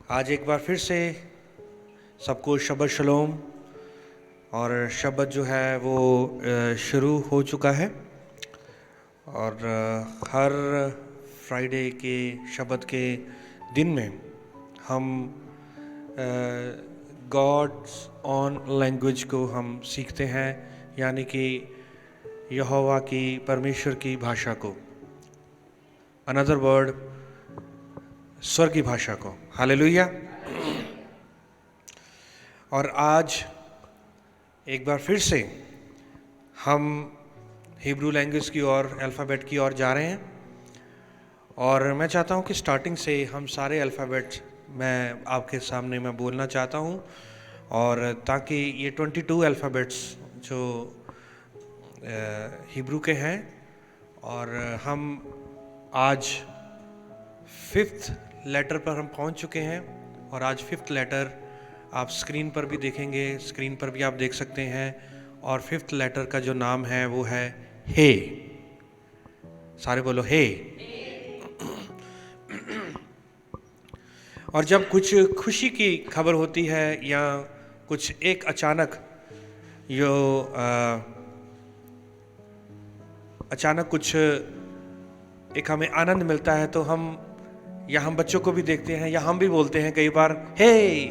आज एक बार फिर से सबको शब्बत शलोम। और शब्बत जो है वो शुरू हो चुका है। और हर फ्राइडे के शब्बत के दिन में हम गॉड्स ऑन लैंग्वेज को हम सीखते हैं, यानी कि यहोवा की, परमेश्वर की भाषा को, अनदर वर्ड, स्वर्ग की भाषा को। हालेलुया। और आज एक बार फिर से हम हिब्रू लैंग्वेज की ओर, अल्फ़ाबेट की ओर जा रहे हैं। और मैं चाहता हूं कि स्टार्टिंग से हम सारे अल्फ़ाबेट मैं आपके सामने मैं बोलना चाहता हूं, और ताकि ये 22 अल्फ़ाबेट्स जो हिब्रू के हैं, और हम आज 5th लेटर पर हम पहुंच चुके हैं। और आज 5th लेटर आप स्क्रीन पर भी देखेंगे, स्क्रीन पर भी आप देख सकते हैं। और 5th लेटर का जो नाम है वो है हे। सारे बोलो हे। और जब कुछ खुशी की खबर होती है या कुछ एक अचानक अचानक कुछ एक हमें आनंद मिलता है, तो हम बच्चों को भी देखते हैं, या हम भी बोलते हैं कई बार हे,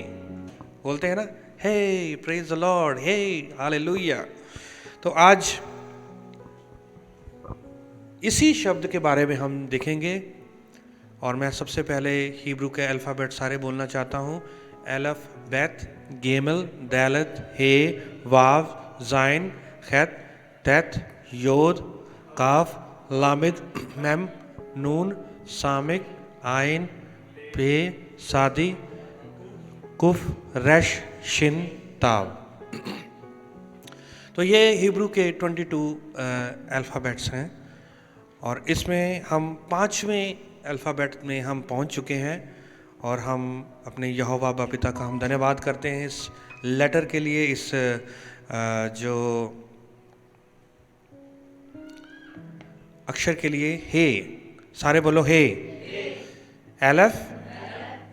बोलते हैं ना, हे प्रेज द लॉर्ड, हे हालेलुया। तो आज इसी शब्द के बारे में हम देखेंगे। और मैं सबसे पहले हिब्रू के अल्फ़ाबेट सारे बोलना चाहता हूँ। एलफ, बेत, गेमल, दालत, हे, वाव, जाइन, खैत, तैत, योद, काफ, लामिद, मेम, नून, सामिक, आइन, पे, सादी, कुफ, रेश, शिन, ताव। तो ये हिब्रू के 22 अल्फ़ाबेट्स हैं। और इसमें हम 5वें अल्फ़ाबेट में हम पहुंच चुके हैं। और हम अपने यहोवा बाप पिता का हम धन्यवाद करते हैं इस लेटर के लिए, इस जो अक्षर के लिए। हे, सारे बोलो हे। एलफ,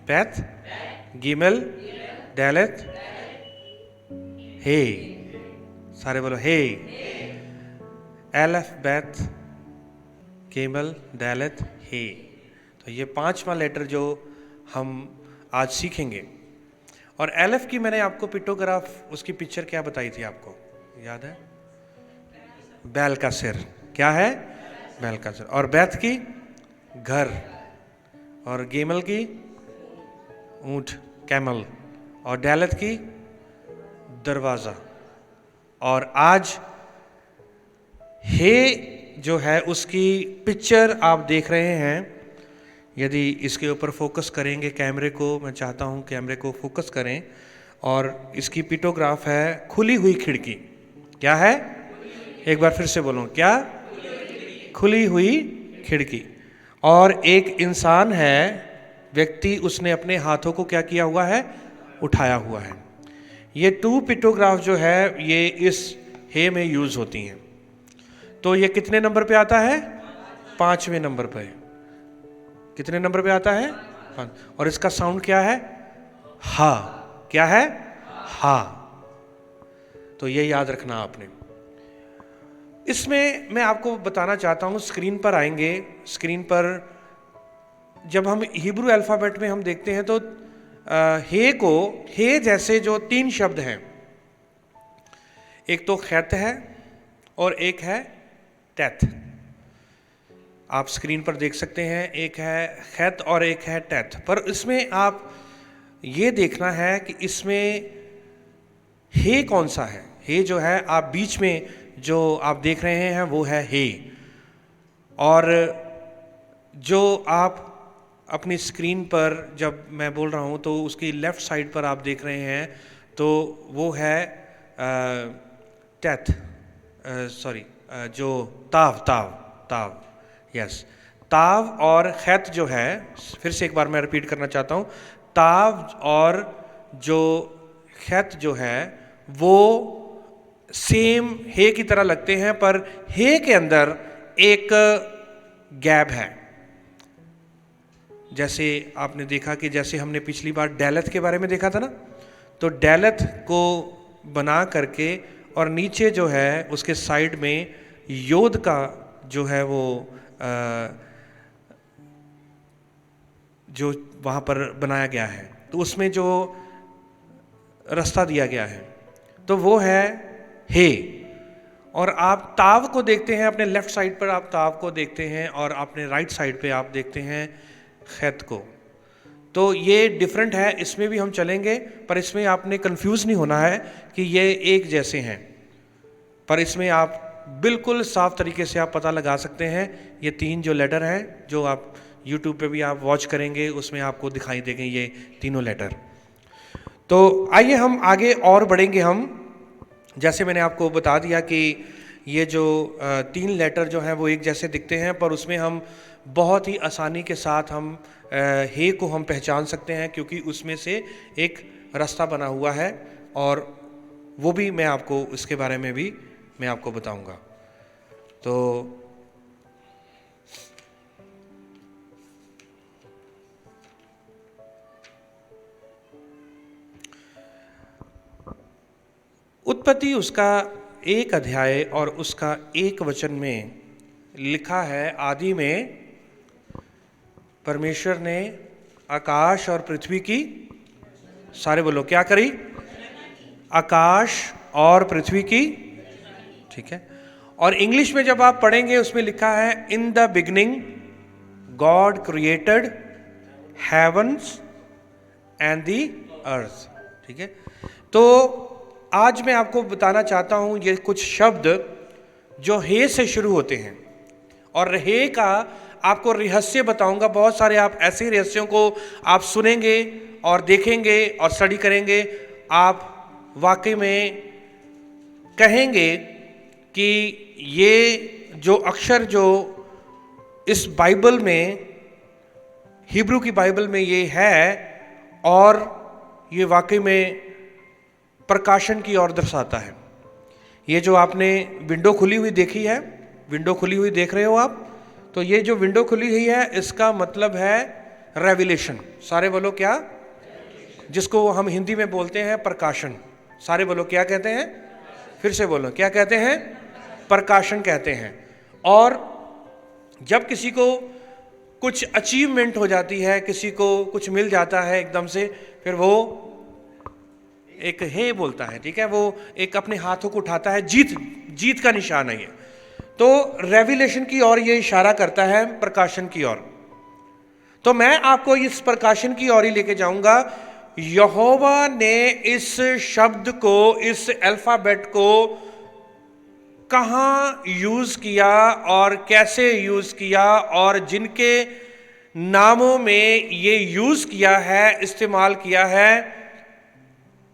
बेत, गिमल, दालत, हे। सारे बोलो हे। एलफ, बेत, गेमल, दालत, हे। तो ये 5वां लेटर जो हम आज सीखेंगे। और एलफ की मैंने आपको पिक्टोग्राफ, उसकी पिक्चर क्या बताई थी आपको, याद है? बैल का सिर। क्या है? बैल का सिर। और बैत की घर। और गेमल की ऊंट, कैमल। और दालत की दरवाजा। और आज हे जो है उसकी पिक्चर आप देख रहे हैं। यदि इसके ऊपर फोकस करेंगे कैमरे को, मैं चाहता हूं कैमरे को फोकस करें। और इसकी पिक्टोग्राफ है खुली हुई खिड़की। क्या है? एक बार फिर से बोलो, क्या? खुली हुई खिड़की। और एक इंसान है, व्यक्ति, उसने अपने हाथों को क्या किया हुआ है? उठाया हुआ है। ये 2 पिक्टोग्राफ जो है ये इस हे में यूज होती हैं। तो ये कितने नंबर पे आता है? 5वें नंबर पे। कितने नंबर पे आता है? 5। और इसका साउंड क्या है? हा। क्या है? हा। तो ये याद रखना आपने। इसमें मैं आपको बताना चाहता हूं, स्क्रीन पर आएंगे। स्क्रीन पर जब हम हिब्रू अल्फ़ाबेट में हम देखते हैं तो हे को, हे जैसे जो 3 शब्द हैं, एक तो खैत है और एक है तैत। आप स्क्रीन पर देख सकते हैं, एक है खैत और एक है तैत। पर इसमें आप ये देखना है कि इसमें हे कौन सा है। हे जो है, आप बीच में जो आप देख रहे हैं वो है हे। और जो आप अपनी स्क्रीन पर जब मैं बोल रहा हूँ तो उसकी लेफ्ट साइड पर आप देख रहे हैं तो वो है तैत, सॉरी, जो ताव, ताव, ताव, यस, ताव। और खैत जो है, फिर से एक बार मैं रिपीट करना चाहता हूँ, ताव और जो खैत जो है वो सेम हे की तरह लगते हैं, पर हे के अंदर एक गैप है। जैसे आपने देखा कि जैसे हमने पिछली बार डेलथ के बारे में देखा था ना, तो डेलथ को बना करके और नीचे जो है उसके साइड में योद का जो है वो जो वहाँ पर बनाया गया है, तो उसमें जो रास्ता दिया गया है तो वो है हे। और आप ताव को देखते हैं, अपने लेफ्ट साइड पर आप ताव को देखते हैं और अपने राइट साइड पे आप देखते हैं खैत को। तो ये डिफरेंट है, इसमें भी हम चलेंगे, पर इसमें आपने कंफ्यूज नहीं होना है कि ये एक जैसे हैं, पर इसमें आप बिल्कुल साफ तरीके से आप पता लगा सकते हैं। ये 3 जो लेटर हैं जो आप YouTube पे भी आप वॉच करेंगे उसमें आपको दिखाई देंगे ये तीनों लेटर। तो आइए हम आगे और बढ़ेंगे। हम जैसे मैंने आपको बता दिया कि ये जो 3 लेटर जो हैं वो एक जैसे दिखते हैं, पर उसमें हम बहुत ही आसानी के साथ हम हे को हम पहचान सकते हैं क्योंकि उसमें से एक रास्ता बना हुआ है, और वो भी मैं आपको इसके बारे में भी मैं आपको बताऊंगा। तो उत्पत्ति उसका 1 अध्याय और उसका 1 वचन में लिखा है, आदि में परमेश्वर ने आकाश और पृथ्वी की, सारे बोलो क्या करी? आकाश और पृथ्वी की, ठीक है। और इंग्लिश में जब आप पढ़ेंगे उसमें लिखा है in the beginning God created heavens and the earth, ठीक है। तो आज मैं आपको बताना चाहता हूं ये कुछ शब्द जो हे से शुरू होते हैं, और हे का आपको रहस्य बताऊंगा। बहुत सारे आप ऐसे रहस्यों को आप सुनेंगे और देखेंगे और स्टडी करेंगे, आप वाकई में कहेंगे कि ये जो अक्षर जो इस बाइबल में, हिब्रू की बाइबल में ये है, और ये वाकई में प्रकाशन की ओर दर्शाता है। ये जो आपने विंडो खुली हुई देखी है, विंडो खुली हुई देख रहे हो आप, तो ये जो विंडो खुली हुई है इसका मतलब है रेविलेशन। सारे बोलो क्या? जिसको हम हिंदी में बोलते हैं प्रकाशन। सारे बोलो क्या कहते हैं? फिर से बोलो क्या कहते हैं? प्रकाशन कहते हैं। और जब किसी को कुछ अचीवमेंट हो जाती है, किसी को कुछ मिल जाता है एकदम से, फिर वो एक हे बोलता है, ठीक है, वो एक अपने हाथों को उठाता है, जीत का निशान है ये। तो रेविलेशन की ओर ये इशारा करता है, प्रकाशन की ओर। तो मैं आपको इस प्रकाशन की ओर ही लेके जाऊंगा। यहोवा ने इस शब्द को, इस अल्फाबेट को कहां यूज किया और कैसे यूज किया, और जिनके नामों में ये यूज किया है, इस्तेमाल किया है,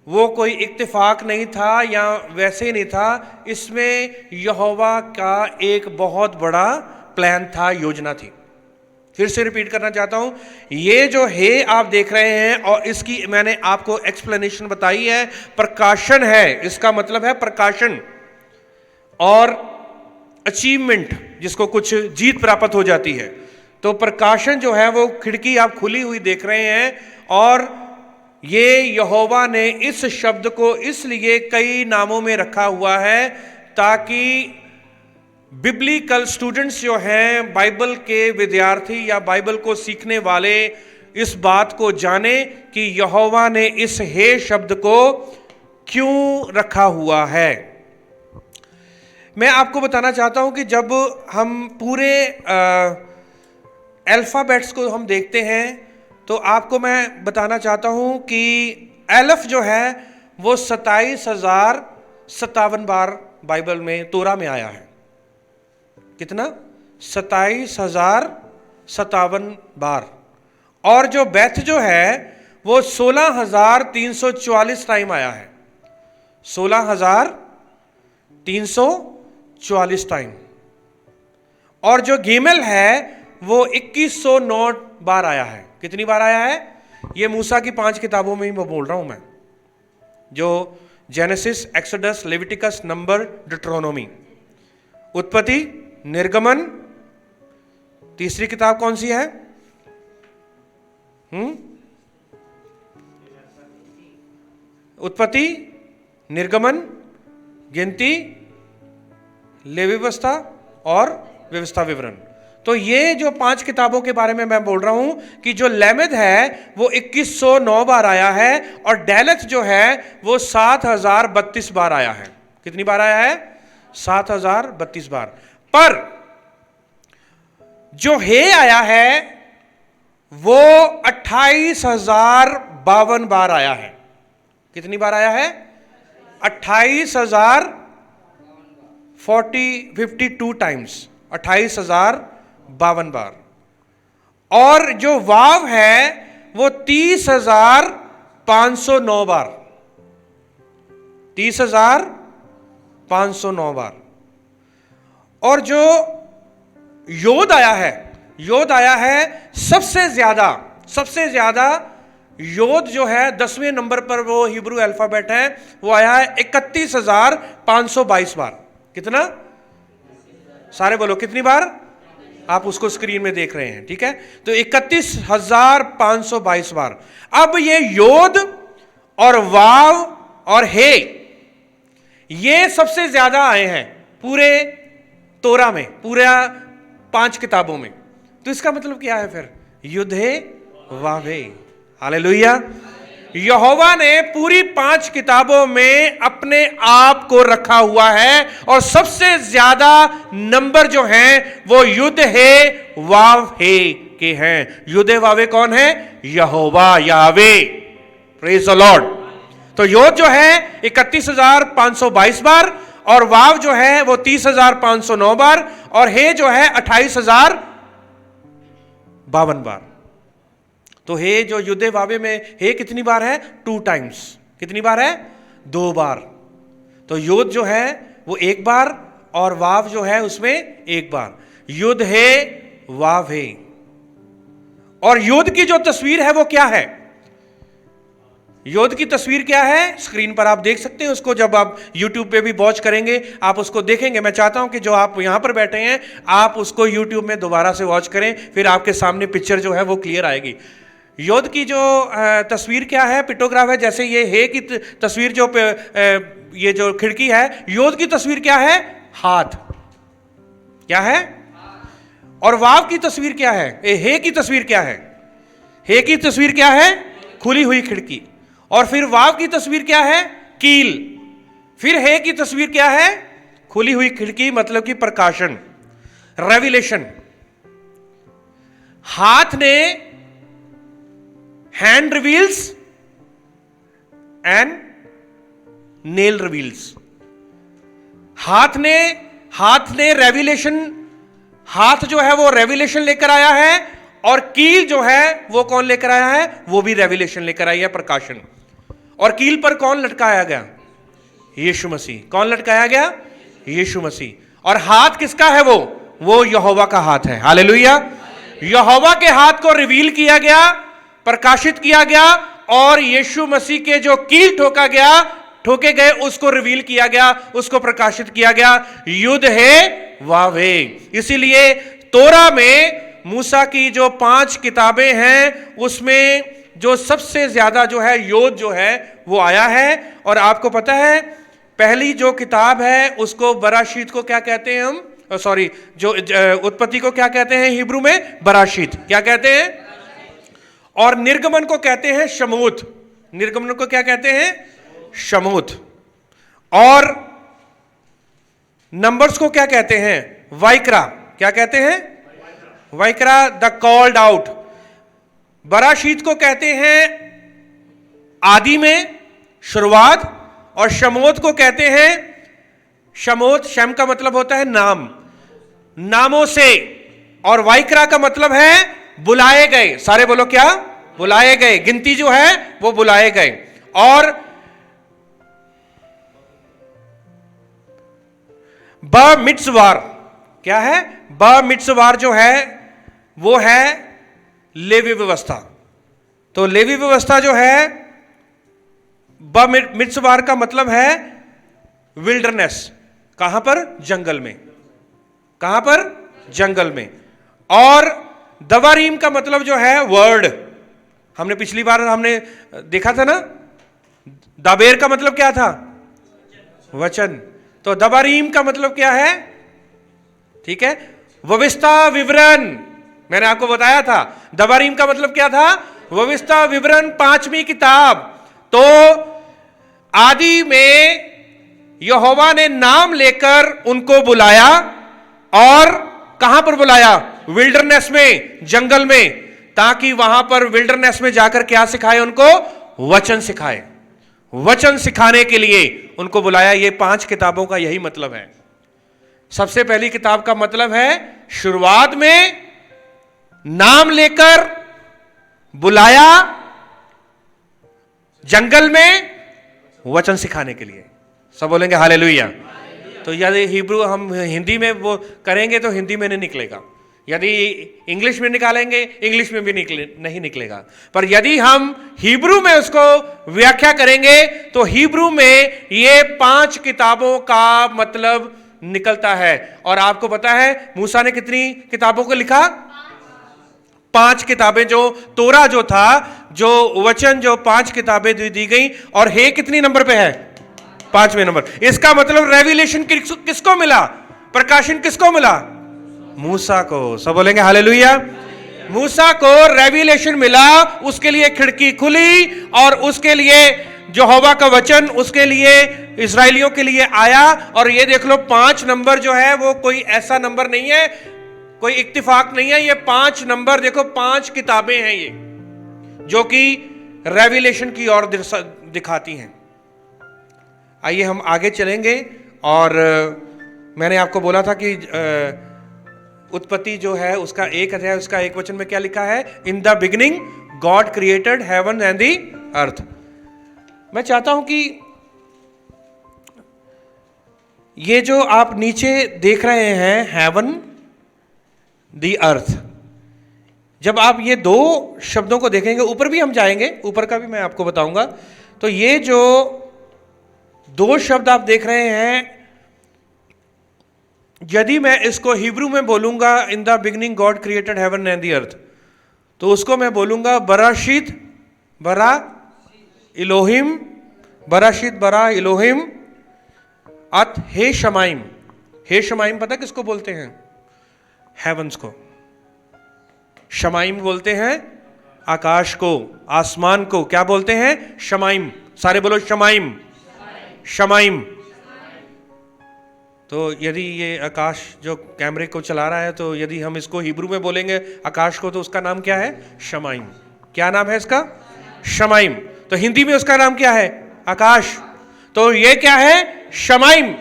वो कोई इत्तेफाक नहीं था या वैसे नहीं था। इसमें यहोवा का एक बहुत बड़ा प्लान था, योजना थी। फिर से रिपीट करना चाहता हूं, ये जो है आप देख रहे हैं और इसकी मैंने आपको एक्सप्लेनेशन बताई है, प्रकाशन है। इसका मतलब है प्रकाशन और अचीवमेंट, जिसको कुछ जीत प्राप्त हो जाती है। तो प्रकाशन जो है वो खिड़की आप खुली हुई देख रहे हैं, और ये यहोवा ने इस शब्द को इसलिए कई नामों में रखा हुआ है ताकि बिब्लिकल स्टूडेंट्स जो हैं, बाइबल के विद्यार्थी या बाइबल को सीखने वाले, इस बात को जाने कि यहोवा ने इस हे शब्द को क्यों रखा हुआ है। मैं आपको बताना चाहता हूं कि जब हम पूरे अल्फाबेट्स को हम देखते हैं तो आपको मैं बताना चाहता हूं कि एलफ जो है वो 27,057 बार बाइबल में, तोरा में आया है। कितना? 27,057 बार। और जो बेथ जो है वो 16,344 टाइम आया है। 16,344 टाइम। और जो गिमेल है वो 2109 बार आया है। कितनी बार आया है? ये मूसा की 5 किताबों में ही मैं बोल रहा हूं, मैं जो जेनेसिस, एक्सोडस, लेविटिकस, नंबर, डिट्रोनोमी, उत्पत्ति, निर्गमन, तीसरी किताब कौन सी है? उत्पत्ति, निर्गमन, गिनती, लेवी व्यवस्था और व्यवस्था विवरण। तो ये जो 5 किताबों के बारे में मैं बोल रहा हूं कि जो लेमेद है वो 2109 बार आया है और डेलथ जो है वो 7032 बार आया है। कितनी बार आया है? 7032 बार। पर जो हे आया है वो 28,052 बार आया है। कितनी बार आया है? 52 टाइम्स, 28,052 बार। और जो वाव है वो 30,509 बार, 30,509 बार। और जो योद आया है सबसे ज्यादा योद जो है 10वें नंबर पर, वो हिब्रू अल्फाबेट है, वो आया है 31,522 बार। कितना? सारे बोलो कितनी बार? आप उसको स्क्रीन में देख रहे हैं, ठीक है? तो 31,522 बार। अब ये योद और वाव और हे ये सबसे ज्यादा आए हैं पूरे तोरा में, पूरे 5 किताबों में। तो इसका मतलब क्या है फिर? युद्धे वावे। हालेलुया। यहोवा ने पूरी 5 किताबों में अपने आप को रखा हुआ है और सबसे ज्यादा नंबर जो हैं वो युद्ध है वाव है के हैं। युद्ध वावे कौन है? यहोवा, यावे। Praise the Lord. तो योद जो है 31,522 बार और वाव जो है वो 30,509 बार और हे जो है 28,052 बार। तो हे जो युद्धे वावे में हे कितनी बार है? 2 टाइम्स। कितनी बार है? 2 बार। तो योद जो है वो 1 बार और वाव जो है उसमें 1 बार। युद्ध है वाव है। और योद की जो तस्वीर है वो क्या है? योद की तस्वीर क्या है? स्क्रीन पर आप देख सकते हैं उसको। जब आप YouTube पे भी वॉच करेंगे आप उसको देखेंगे। मैं चाहता हूं कि जो आप यहां पर बैठे हैं आप उसको YouTube में दोबारा से वॉच करें, फिर आपके सामने पिक्चर जो है वो क्लियर आएगी। योद की जो तस्वीर क्या है? पिक्टोग्राफ है। जैसे ये हे की तस्वीर जो ये जो खिड़की है, योद की तस्वीर क्या है? हाथ। क्या है? और वाव की तस्वीर क्या है? हे की तस्वीर क्या है? हे की तस्वीर क्या है? खुली हुई खिड़की। और फिर वाव की तस्वीर क्या है? कील। फिर हे की तस्वीर क्या है? खुली हुई खिड़की, मतलब कि प्रकाशन, रेविलेशन। हाथ ने hand reveals and nail reveals. हाथ ने रेविलेशन, हाथ जो है वो रेविलेशन लेकर आया है और कील जो है वो कौन लेकर आया है? वो भी रेविलेशन लेकर आई है, प्रकाशन। और कील पर कौन लटकाया गया? यीशु मसीह। कौन लटकाया गया? यीशु मसीह। और हाथ किसका है? वो यहोवा का हाथ है। हालेलुया। यहोवा के हाथ को रिवील किया गया, प्रकाशित किया गया और यीशु मसीह के जो कील ठोके गए उसको रिवील किया गया, उसको प्रकाशित किया गया। युद्ध है वावे। इसीलिए तोरा में मूसा की जो 5 किताबें हैं उसमें जो सबसे ज्यादा जो है योद जो है वो आया है। और आपको पता है पहली जो किताब है उसको बराशीत को क्या कहते हैं हम? सॉरी, जो उत्पत्ति को क्या कहते हैं हिब्रू में? बराशीत। क्या कहते हैं? और निर्गमन को कहते हैं शमूत। निर्गमन को क्या कहते हैं? शमूत। और नंबर्स को क्या कहते हैं? वाइक्रा। क्या कहते हैं? वाइक्रा, द कॉल्ड आउट। बराशीत को कहते हैं आदि में, शुरुआत। और शमोत को कहते हैं, शमोत, शम का मतलब होता है नाम, नामों से। और वाइक्रा का मतलब है बुलाए गए। सारे बोलो क्या? बुलाए गए। गिनती जो है वो बुलाए गए। और ब मित्सवार क्या है? ब मित्सवार जो है वो है लेवी व्यवस्था। तो लेवी व्यवस्था जो है, ब मित्सवार का मतलब है विल्डरनेस। कहां पर? जंगल में। कहां पर? जंगल में। और दवारीम का मतलब जो है वर्ड, हमने पिछली बार हमने देखा था ना, दाबेर का मतलब क्या था? वचन। तो दबारीम का मतलब क्या है? ठीक है, व्यवस्था विवरण। मैंने आपको बताया था दबारीम का मतलब क्या था? व्यवस्था विवरण, 5वीं किताब। तो आदि में यहोवा ने नाम लेकर उनको बुलाया, और कहां पर बुलाया? विल्डरनेस में, जंगल में, ताकि वहां पर विल्डरनेस में जाकर क्या सिखाए उनको? वचन सिखाए। वचन सिखाने के लिए उनको बुलाया। ये 5 किताबों का यही मतलब है। सबसे पहली किताब का मतलब है शुरुआत में नाम लेकर बुलाया, जंगल में वचन सिखाने के लिए। सब बोलेंगे हालेलुया। तो यदि हिब्रू हम हिंदी में वो करेंगे तो हिंदी में नहीं निकलेगा, यदि इंग्लिश में निकालेंगे इंग्लिश में भी नहीं निकलेगा। पर यदि हम हिब्रू में उसको व्याख्या करेंगे तो हिब्रू में ये 5 किताबों का मतलब निकलता है। और आपको पता है मूसा ने कितनी किताबों को लिखा? 5 किताबें। जो तोरा जो था, जो वचन, जो 5 किताबें दी गई, और हे कितनी नंबर पे है? 5वें नंबर। इसका मतलब रेविलेशन किसको मिला? प्रकाशन किसको मिला? मूसा को। सब बोलेंगे हालेलुया। मूसा को रेविलेशन मिला, उसके लिए खिड़की खुली, और उसके लिए यहोवा का वचन उसके लिए, इस्राएलियों के लिए आया। और ये देख लो 5 नंबर जो है वो कोई ऐसा नंबर नहीं है, कोई इत्तिफाक नहीं है। ये 5 नंबर देखो, 5 किताबें हैं ये, जो कि रेविलेशन की ओर दिखाती हैं। आइए हम आगे चलेंगे। और मैंने आपको बोला था कि उत्पत्ति जो है उसका 1 अध्याय, उसका 1 वचन में क्या लिखा है? In the beginning God created heaven and the earth. मैं चाहता हूं कि ये जो आप नीचे देख रहे हैं, हेवन दी अर्थ, जब आप ये 2 शब्दों को देखेंगे, ऊपर भी हम जाएंगे, ऊपर का भी मैं आपको बताऊंगा। तो ये जो 2 शब्द आप देख रहे हैं, यदि मैं इसको हिब्रू में बोलूंगा इन the beginning God created heaven and the अर्थ, तो उसको मैं बोलूंगा बराशीत बरा इलोहिम, बराशीत बरा इलोहिम अत हे शमाइम। हे शमाइम पता किसको बोलते हैं? हेवंस को। शमाइम बोलते हैं आकाश को, आसमान को। क्या बोलते हैं? शमाइम। सारे बोलो शमाइम, शमाइम। तो यदि ये आकाश जो कैमरे को चला रहा है, तो यदि हम इसको हिब्रू में बोलेंगे आकाश को, तो उसका नाम क्या है? शमाइम। क्या नाम है इसका? शमाइम। तो हिंदी में उसका नाम क्या है? आकाश। तो ये क्या है? शमाइम।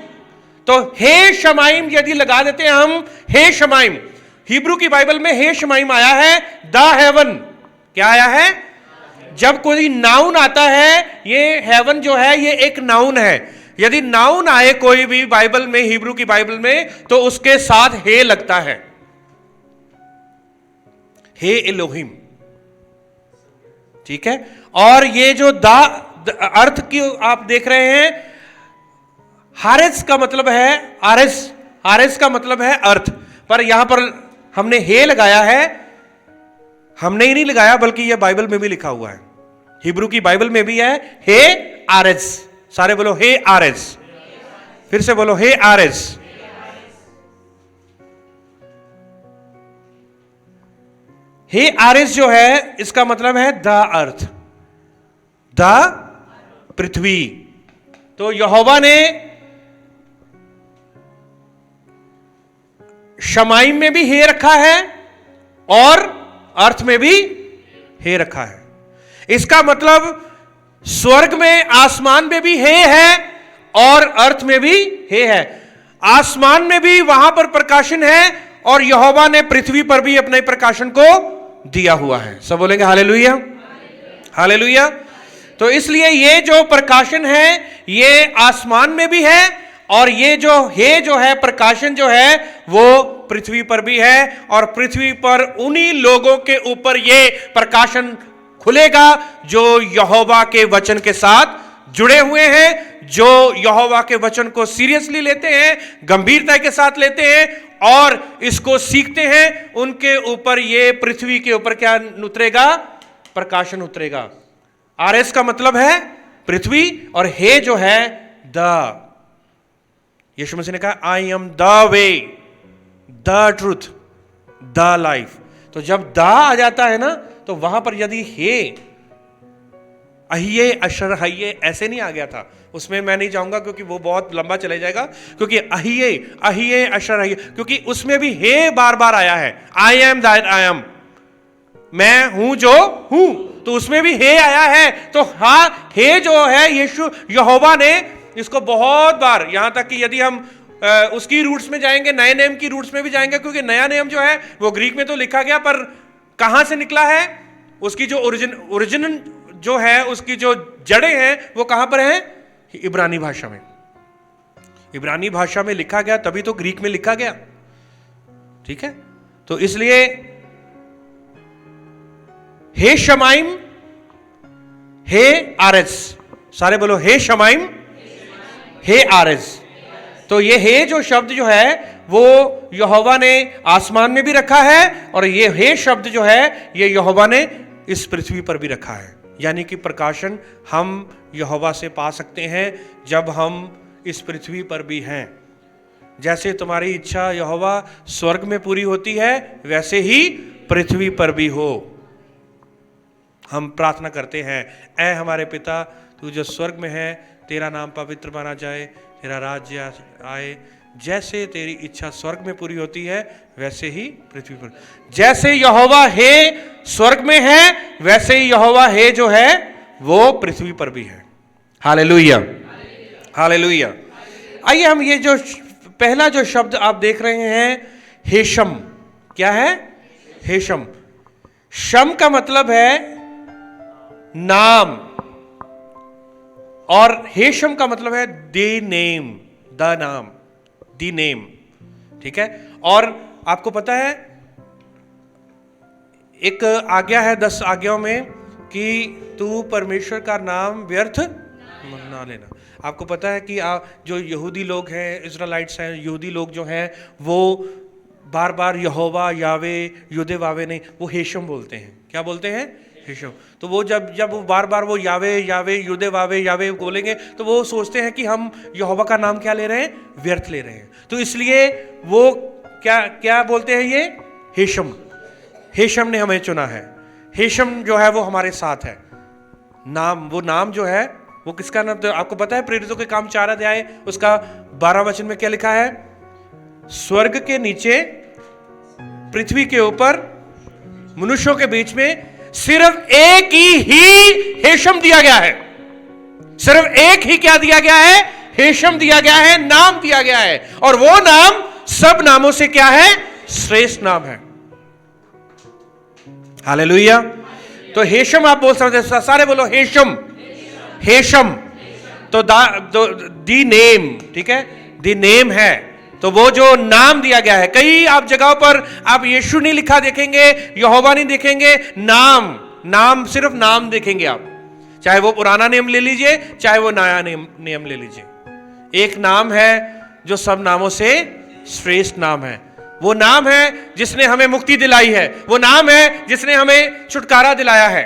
तो हे शमाइम यदि लगा देते हैं हम, हे शमाइम, हिब्रू की बाइबल में हे शमाइम आया है द हेवन। क्या आया है? जब कोई नाउन आता है, ये हेवन जो है ये एक नाउन है। यदि नाउन आए कोई भी बाइबल में, हिब्रू की बाइबल में, तो उसके साथ हे लगता है, हे एलोहिम। ठीक है। और ये जो अर्थ की आप देख रहे हैं, हारेस का मतलब है आरएस, आरएस का मतलब है अर्थ। पर यहां पर हमने हे लगाया है, हमने ही नहीं लगाया बल्कि यह बाइबल में भी लिखा हुआ है, हिब्रू की बाइबल में भी है हे आरएस। सारे बोलो हे आरएस। फिर से बोलो हे आरएस। हे आरएस जो है इसका मतलब है द अर्थ, द पृथ्वी। तो यहोवा ने शमाइम में भी हे रखा है और अर्थ में भी हे रखा है। इसका मतलब स्वर्ग में, आसमान में भी हे है और अर्थ में भी हे है। आसमान में भी वहां पर प्रकाशन है और यहोवा ने पृथ्वी पर भी अपने प्रकाशन को दिया हुआ है। सब बोलेंगे हालेलुया, हालेलुया। तो इसलिए ये जो प्रकाशन है ये आसमान में भी है और ये जो है प्रकाशन जो है वो पृथ्वी पर भी है। और पृथ्वी पर उन्हीं लोगों के ऊपर ये प्रकाशन खुलेगा जो यहोवा के वचन के साथ जुड़े हुए हैं, जो यहोवा के वचन को सीरियसली लेते हैं, गंभीरता के साथ लेते हैं और इसको सीखते हैं। उनके ऊपर ये पृथ्वी के ऊपर क्या उतरेगा? प्रकाशन उतरेगा। आरएस का मतलब है पृथ्वी, और हे जो है द। यीशु मसीह ने कहा I am the way, the truth, the life. तो जब द आ जाता है ना, तो वहां पर यदि हे, अहिये अशर हइये ऐसे नहीं आ गया था, उसमें मैं नहीं जाऊंगा क्योंकि वो बहुत लंबा चले जाएगा। क्योंकि अहिये अहिये अशर हइये, क्योंकि उसमें भी हे बार बार आया है। I am that I am, मैं हूं जो हूं, तो उसमें भी हे आया है। तो हाँ, हे जो है यीशु यहोवा ने इसको बहुत बार, यहां तक कि यदि हम उसकी रूट्स में जाएंगे, नए नियम की रूट्स में भी जाएंगे, क्योंकि नया नियम जो है वो ग्रीक में तो लिखा गया, पर कहां से निकला है, उसकी जो ओरिजिन जो है, उसकी जो जड़ें हैं वो कहां पर हैं? इब्रानी भाषा में। इब्रानी भाषा में लिखा गया, तभी तो ग्रीक में लिखा गया। ठीक है, तो इसलिए हे शमाइम, हे आरेस, सारे बोलो हे शमाइम, हे आरेस। तो ये हे जो शब्द जो है वो यहोवा ने आसमान में भी रखा है, और ये हे शब्द जो है ये यहोवा ने इस पृथ्वी पर भी रखा है। यानी कि प्रकाशन हम यहोवा से पा सकते हैं जब हम इस पृथ्वी पर भी हैं। जैसे तुम्हारी इच्छा यहोवा स्वर्ग में पूरी होती है, वैसे ही पृथ्वी पर भी हो। हम प्रार्थना करते हैं, ऐ हमारे पिता तू जो स्वर्ग में है, तेरा नाम पवित्र माना जाए, तेरा राज्य आए, जैसे तेरी इच्छा स्वर्ग में पूरी होती है वैसे ही पृथ्वी पर। जैसे यहोवा हे स्वर्ग में है, वैसे ही यहोवा हे जो है वो पृथ्वी पर भी है। Hallelujah, hallelujah. आइए हम ये जो पहला जो शब्द आप देख रहे हैं हेशम, क्या है? हेशम। शम का मतलब है नाम, और हेशम का मतलब है द नेम, द नाम, द नेम। ठीक है, और आपको पता है एक आज्ञा है 10 आज्ञाओं में कि तू परमेश्वर का नाम व्यर्थ ना लेना। आपको पता है कि जो यहूदी लोग हैं, इज़राइलाइट्स हैं, यहूदी लोग जो हैं, वो बार बार यहोवा, यावे, युदे वावे नहीं, वो हेशम बोलते हैं। क्या बोलते हैं? हेशम। तो वो जब वो बार बार वो यावे यावे युदे वावे यावे बोलेंगे, तो वो सोचते हैं कि हम यहोवा का नाम क्या ले रहे हैं? व्यर्थ ले रहे हैं। तो इसलिए वो क्या क्या बोलते हैं? ये हेशम। हेशम ने हमें चुना है। हेशम जो है वो हमारे साथ है। नाम, वो नाम जो है वो किसका नाम? तो आपको पता है प्रेरितों के काम 4 अध्याय उसका 12 वचन में क्या लिखा है? स्वर्ग के नीचे, पृथ्वी के ऊपर, मनुष्यों के बीच में सिर्फ एक ही हेशम दिया गया है। सिर्फ एक ही क्या दिया गया है? हेशम दिया गया है, नाम दिया गया है। और वो नाम सब नामों से क्या है? श्रेष्ठ नाम है। हालेलुया। तो हेशम आप बोल सकते हैं, सारे बोलो हेशम, हेशम। तो दी नेम, ठीक है, दी नेम है। तो वो जो नाम दिया गया है, कई आप जगहों पर आप यीशु नहीं लिखा देखेंगे, यहोवा नहीं देखेंगे, नाम सिर्फ नाम देखेंगे आप। चाहे वो पुराना नियम ले लीजिए, चाहे वो नया नियम ले लीजिए। एक नाम है जो सब नामों से श्रेष्ठ नाम है। वो नाम है जिसने हमें मुक्ति दिलाई है। वो नाम है जिसने हमें छुटकारा दिलाया है।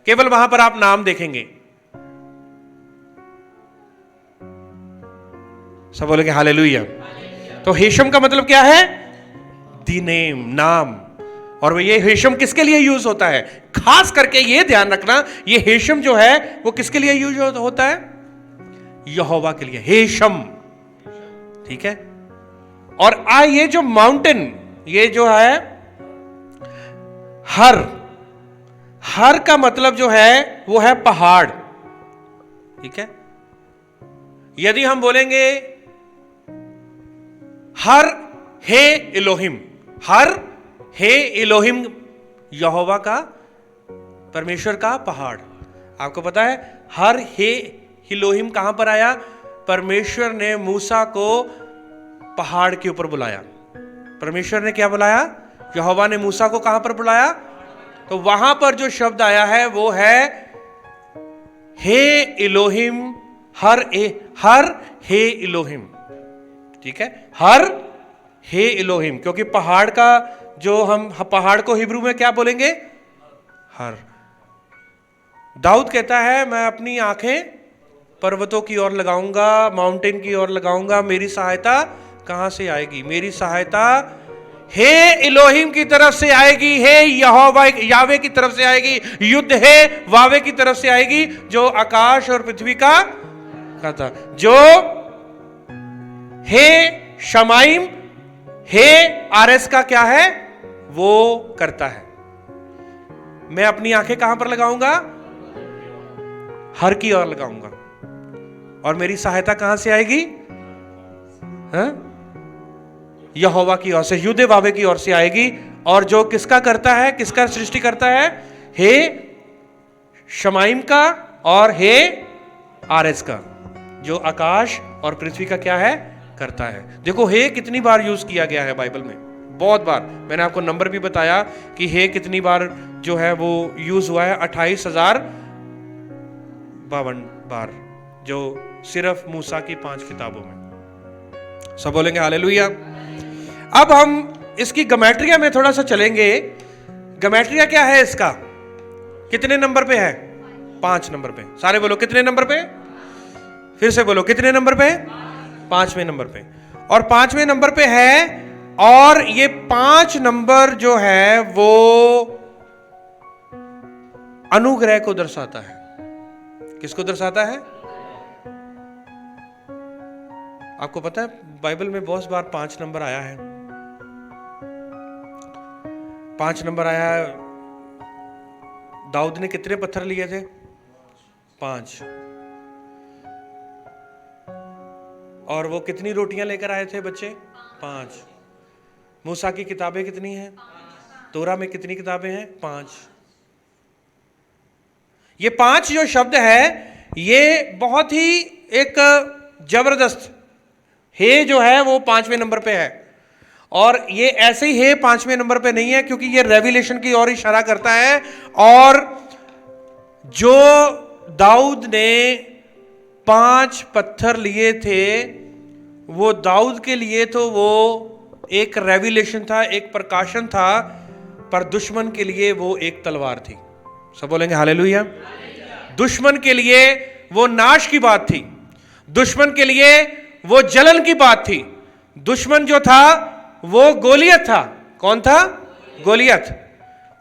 केवल वहां पर आप नाम देखेंगे। सब बोलेंगे हालेलुया। तो हेशम का मतलब क्या है? दी नेम, नाम। और ये हेशम किसके लिए यूज होता है? खास करके ये ध्यान रखना, ये हेशम जो है वो किसके लिए यूज होता है? यहोवा के लिए हेशम। ठीक है। और ये जो माउंटेन, ये जो है हर का मतलब जो है वो है पहाड़। ठीक है। यदि हम बोलेंगे हर हे इलोहिम, हर हे इलोहिम, यहोवा का, परमेश्वर का पहाड़। आपको पता है हर हे इलोहिम कहां पर आया? परमेश्वर ने मूसा को पहाड़ के ऊपर बुलाया। परमेश्वर ने क्या बुलाया? यहोवा ने मूसा को कहां पर बुलाया? तो वहां पर जो शब्द आया है वो है हे इलोहिम, हर हे इलोहिम। ठीक है, हर हे इलोहिम, क्योंकि पहाड़ का जो हम पहाड़ को हिब्रू में क्या बोलेंगे? हर। दाऊद कहता है मैं अपनी आंखें पर्वतों की ओर लगाऊंगा, माउंटेन की ओर लगाऊंगा, मेरी सहायता कहां से आएगी? मेरी सहायता हे इलोहिम की तरफ से आएगी, हे यहोवा यावे की तरफ से आएगी, युद्ध है वावे की तरफ से आएगी, जो आकाश और पृथ्वी का था, जो हे शमाइम हे आरएस का क्या है वो करता है। मैं अपनी आंखें कहां पर लगाऊंगा? हर की ओर लगाऊंगा। और मेरी सहायता कहां से आएगी? यहोवा की ओर से, युद्ध वावे की ओर से आएगी। और जो किसका करता है, किसका सृष्टि करता है? हे शमाइम का और हे आरएस का, जो आकाश और पृथ्वी का क्या है करता है। देखो हे कितनी बार यूज किया गया है बाइबल में, बहुत बार। मैंने आपको नंबर भी बताया कि हे कितनी बार जो है वो यूज हुआ है, 28,052 बार, जो सिर्फ मूसा की 5 किताबों में। सब बोलेंगे हालेलुया। अब हम इसकी गमेट्रिया में थोड़ा सा चलेंगे। गमेट्रिया क्या है इसका? कितने नंबर पे है? 5 नंबर पे। सारे बोलो कितने नंबर पे? फिर से बोलो कितने नंबर पे? 5वें नंबर पे। और 5वें नंबर पे है। और ये 5 नंबर जो है वो अनुग्रह को दर्शाता है। किसको दर्शाता है? आपको पता है बाइबल में बहुत बार 5 नंबर आया है। 5 नंबर आया है। दाऊद ने कितने पत्थर लिए थे? 5। और वो कितनी रोटियां लेकर आए थे बच्चे? 5। मूसा की किताबें कितनी हैं? तोरा में कितनी किताबें हैं? 5। ये 5 जो शब्द है ये बहुत ही एक जबरदस्त, हे जो है वो 5वें नंबर पे है। और ये ऐसे ही हे 5वें नंबर पे नहीं है, क्योंकि ये रेविलेशन की ओर इशारा करता है। और जो दाऊद ने 5 पत्थर लिए थे वो दाऊद के लिए तो वो एक रेविलेशन था, एक प्रकाशन था, पर दुश्मन के लिए वो एक तलवार थी। सब बोलेंगे हालेलुया। दुश्मन के लिए वो नाश की बात थी, दुश्मन के लिए वो जलन की बात थी। दुश्मन जो था वो गोलियत था। कौन था? गोलियत।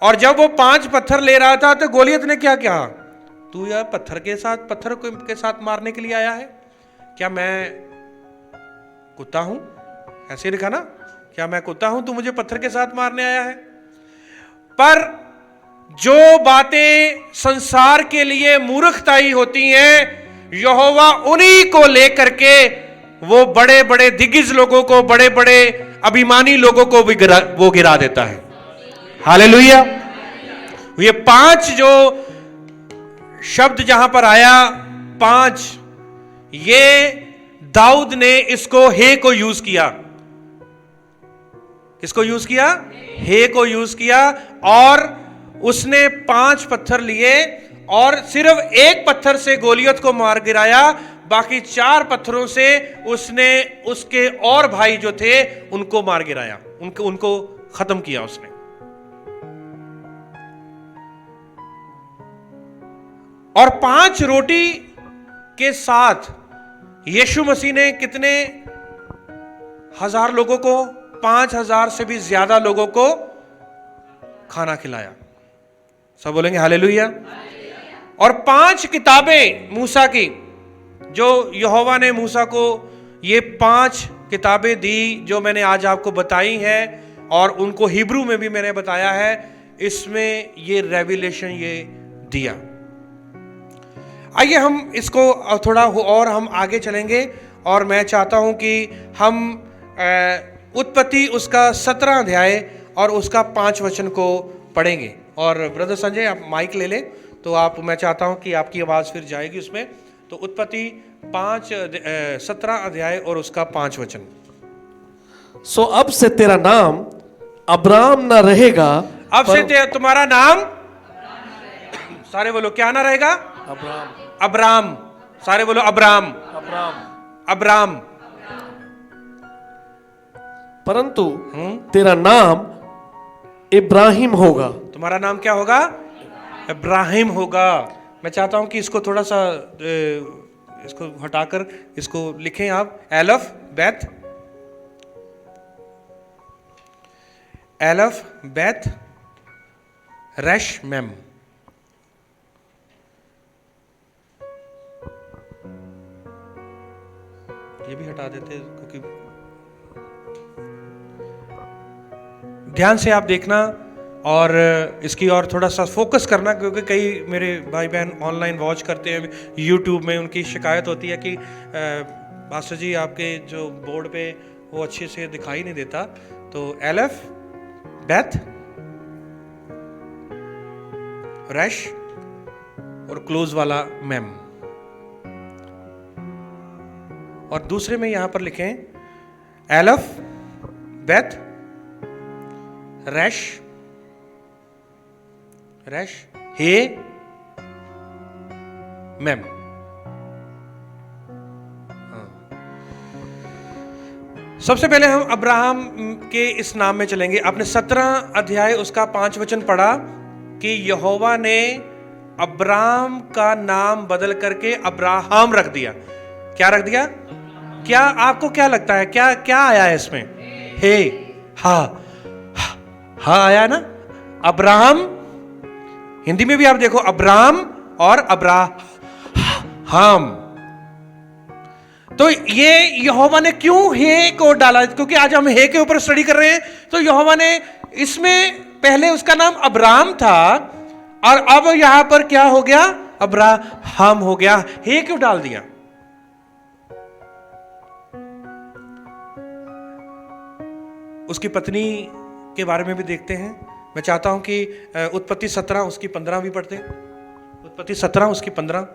और जब वो 5 पत्थर ले रहा था तो गोलियत ने क्या कहा? तू यार पत्थर के साथ मारने के लिए आया है? क्या मैं कुत्ता हूं? ऐसे लिखा ना, क्या मैं कुत्ता हूं तू मुझे पत्थर के साथ मारने आया है? पर जो बातें संसार के लिए मूर्खताई होती हैं, यहोवा उन्हीं को लेकर के वो बड़े बड़े दिग्गज लोगों को, बड़े बड़े अभिमानी लोगों को भी वो गिरा देता है। हालेलुया। ये 5 जो शब्द जहां पर आया 5, ये दाऊद ने इसको हे को यूज किया। किसको यूज किया? हे को यूज किया। और उसने 5 पत्थर लिए और सिर्फ एक पत्थर से गोलियत को मार गिराया, बाकी 4 पत्थरों से उसने उसके और भाई जो थे उनको मार गिराया, उनको खत्म किया उसने। और 5 रोटी के साथ यीशु मसीह ने कितने हजार लोगों को, 5,000 से भी ज्यादा लोगों को खाना खिलाया। सब बोलेंगे हालेलुया। और 5 किताबें मूसा की, जो यहोवा ने मूसा को ये 5 किताबें दी, जो मैंने आज आपको बताई हैं, और उनको हिब्रू में भी मैंने बताया है, इसमें ये रेविलेशन ये दिया। आइए हम इसको थोड़ा और हम आगे चलेंगे। और मैं चाहता हूं कि हम उत्पत्ति उसका 17 अध्याय और उसका 5 वचन को पढ़ेंगे। और ब्रदर संजय आप माइक ले लें, तो आप, मैं चाहता हूं कि आपकी आवाज़ फिर जाएगी उसमें। तो उत्पत्ति 17 अध्याय और उसका 5 वचन। सो अब से तेरा नाम अब्राम न रहेगा। अब से तुम्हारा नाम, सारे बोलो क्या ना रहेगा? अब्राम। अब्राम। सारे बोलो अब्राम। अब्राम। अब्राम। परंतु तेरा नाम इब्राहिम होगा। तुम्हारा नाम क्या होगा? इब्राहिम होगा। मैं चाहता हूं कि इसको थोड़ा सा इसको हटाकर इसको लिखें आप। एलफ बेथ, एलफ बेथ रैश मैम। ये भी हटा देते क्योंकि ध्यान से आप देखना और इसकी और थोड़ा सा फोकस करना, क्योंकि कई मेरे भाई बहन ऑनलाइन वॉच करते हैं यूट्यूब में, उनकी शिकायत होती है कि मास्टर जी आपके जो बोर्ड पे वो अच्छे से दिखाई नहीं देता। तो एलफ बेथ रैश और क्लोज वाला मैम, और दूसरे में यहां पर लिखें एलफ बेथ रैश रैश हे मैम। सबसे पहले हम अब्राहम के इस नाम में चलेंगे। आपने 17 अध्याय उसका 5 वचन पढ़ा कि यहोवा ने अब्राम का नाम बदल करके अब्राहम रख दिया। क्या रख दिया? क्या आपको क्या लगता है, क्या क्या आया है इसमें? हे, हा, हा आया ना। अब्राहम, हिंदी में भी आप देखो अब्राम और अब्राहम। तो ये यहोवा ने क्यों हे को डाला? क्योंकि आज हम हे के ऊपर स्टडी कर रहे हैं। तो यहोवा ने इसमें पहले उसका नाम अब्राम था और अब यहां पर क्या हो गया? अब्राहम हो गया। हे क्यों डाल दिया? उसकी पत्नी के बारे में भी देखते हैं। मैं चाहता हूं कि उत्पत्ति 17 उसकी 15 भी पढ़ते हैं। उत्पत्ति 17 उसकी 15।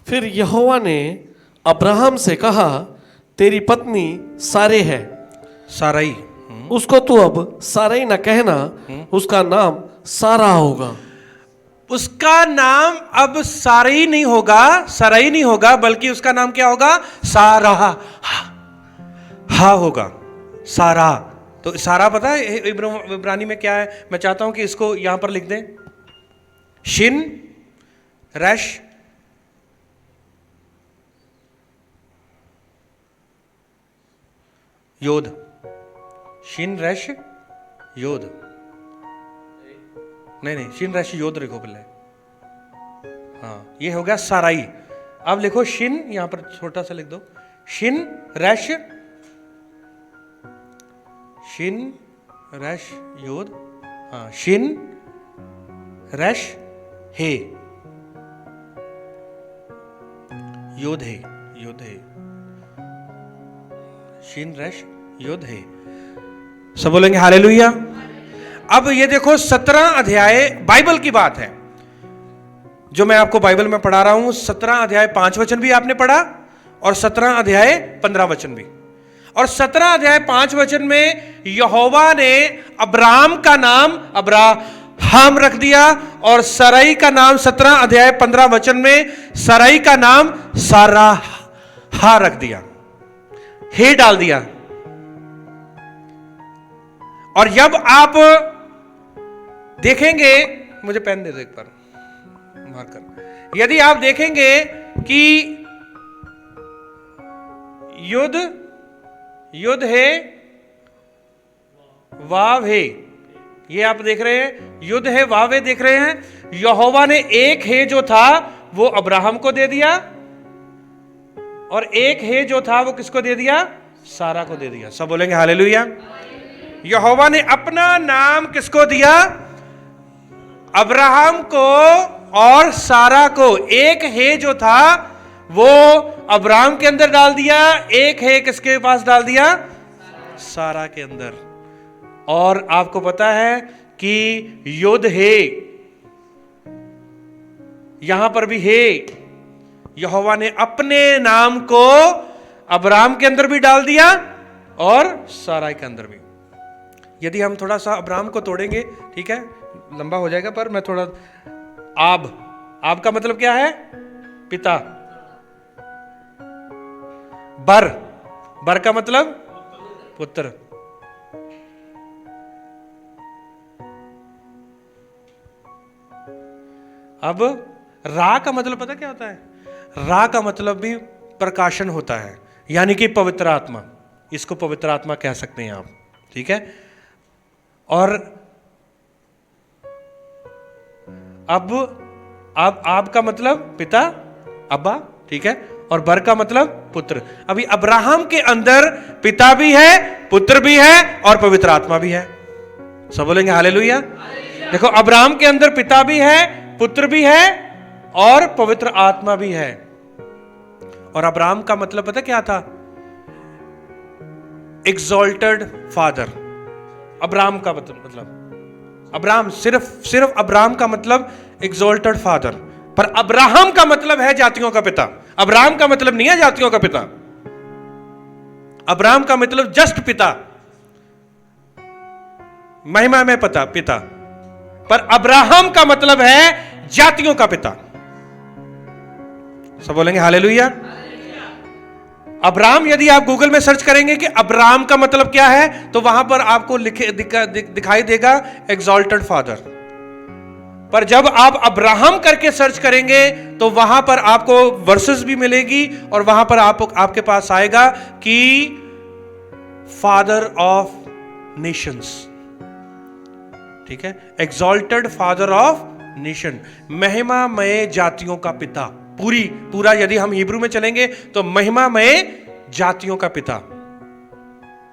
फिर यहोवा ने अब्राहम से कहा, तेरी पत्नी सारे है, साराई, उसको तू अब साराई न कहना, उसका नाम सारा होगा। उसका नाम अब साराई नहीं होगा, सराई नहीं होगा, बल्कि उसका नाम क्या होगा? सारा हा होगा, सारा। तो सारा पता है इब्रानी में क्या है? मैं चाहता हूं कि इसको यहां पर लिख दें। शिन रैश योद, शिन रैश योद, नहीं शिन रैश योद लिखो पहले। हाँ, ये हो गया साराई। अब लिखो शिन, यहां पर छोटा सा लिख दो, शिन रैश, शिन रैश योद, हाँ शिन रैश हे, योद है, योद है, शिन रैश योद है। सब बोलेंगे हालेलुया। अब ये देखो 17 अध्याय बाइबल की बात है जो मैं आपको बाइबल में पढ़ा रहा हूं। 17 अध्याय 5 वचन भी आपने पढ़ा और 17 अध्याय 15 वचन भी। और 17 अध्याय 5 वचन में यहोवा ने अब्राम का नाम अब्राहम रख दिया और सराई का नाम 17 अध्याय 15 वचन में सराई का नाम सारा रख दिया, हे डाल दिया। और जब आप देखेंगे, मुझे पेन दे दो एक बार मार्कर, यदि आप देखेंगे कि युद्ध है, वाव है, ये आप देख रहे हैं, युद्ध है वाव है, देख रहे हैं। यहोवा ने एक है जो था वो अब्राहम को दे दिया और एक है जो था वो किसको दे दिया? सारा को दे दिया। सब बोलेंगे हालेलुया। यहोवा ने अपना नाम किसको दिया? अब्राहम को और सारा को। एक है जो था वो अब्राहम के अंदर डाल दिया, एक है किसके पास डाल दिया? सारा के अंदर। और आपको पता है कि युद्ध है, यहां पर भी है। यहोवा ने अपने नाम को अब्राहम के अंदर भी डाल दिया और सारा के अंदर भी। यदि हम थोड़ा सा अब्राहम को तोड़ेंगे, ठीक है, लंबा हो जाएगा, पर मैं थोड़ा आब का मतलब क्या है? पिता। बर का मतलब पुत्र। अब रा का मतलब पता क्या होता है? रा का मतलब भी प्रकाशन होता है, यानी कि पवित्र आत्मा। इसको पवित्र आत्मा कह सकते हैं आप, ठीक है। और अब आप का मतलब पिता, अब्बा, ठीक है, और बर का मतलब पुत्र। अभी अब्राहम के अंदर पिता भी है, पुत्र भी है और पवित्र आत्मा भी है। सब बोलेंगे हालेलुया। देखो, अब्राहम के अंदर पिता भी है, पुत्र भी है और पवित्र आत्मा भी है। और अब्राहम का मतलब पता क्या था? Exalted father. अब्राहम का मतलब अब्राहम, सिर्फ अब्राहम का मतलब एक्सॉल्टेड फादर, पर अब्राहम का मतलब है जातियों का पिता। अब्राहम का मतलब नहीं है जातियों का पिता, अब्राहम का मतलब जस्ट पिता, महिमा में पिता, पर अब्राहम का मतलब है जातियों का पिता। सब बोलेंगे हालेलुया। अब्राहम, यदि आप गूगल में सर्च करेंगे कि अब्राहम का मतलब क्या है, तो वहां पर आपको दिखाई देगा एक्सॉल्टेड फादर। पर जब आप अब्राहम करके सर्च करेंगे तो वहां पर आपको वर्सेस भी मिलेगी और वहां पर आपके पास आएगा कि फादर ऑफ नेशंस, ठीक है, एक्सॉल्टेड फादर ऑफ नेशन, महिमामय जातियों का पिता। पूरा यदि हम हिब्रू में चलेंगे तो महिमामय जातियों का पिता।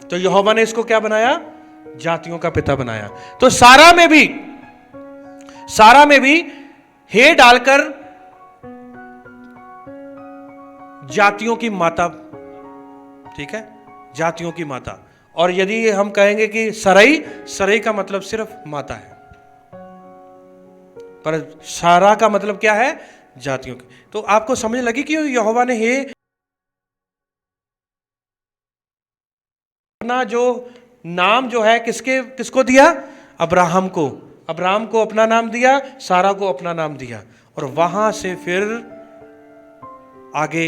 तो यहोवा ने इसको क्या बनाया? जातियों का पिता बनाया। तो सारा में भी हे डालकर जातियों की माता, ठीक है, जातियों की माता। और यदि हम कहेंगे कि सरई का मतलब सिर्फ माता है, पर सारा का मतलब क्या है? जातियों की। तो आपको समझ लगी कि यहोवा ने हे अपना जो नाम जो है किसको दिया? अब्राहम को। अब्राहम को अपना नाम दिया, सारा को अपना नाम दिया, और वहां से फिर आगे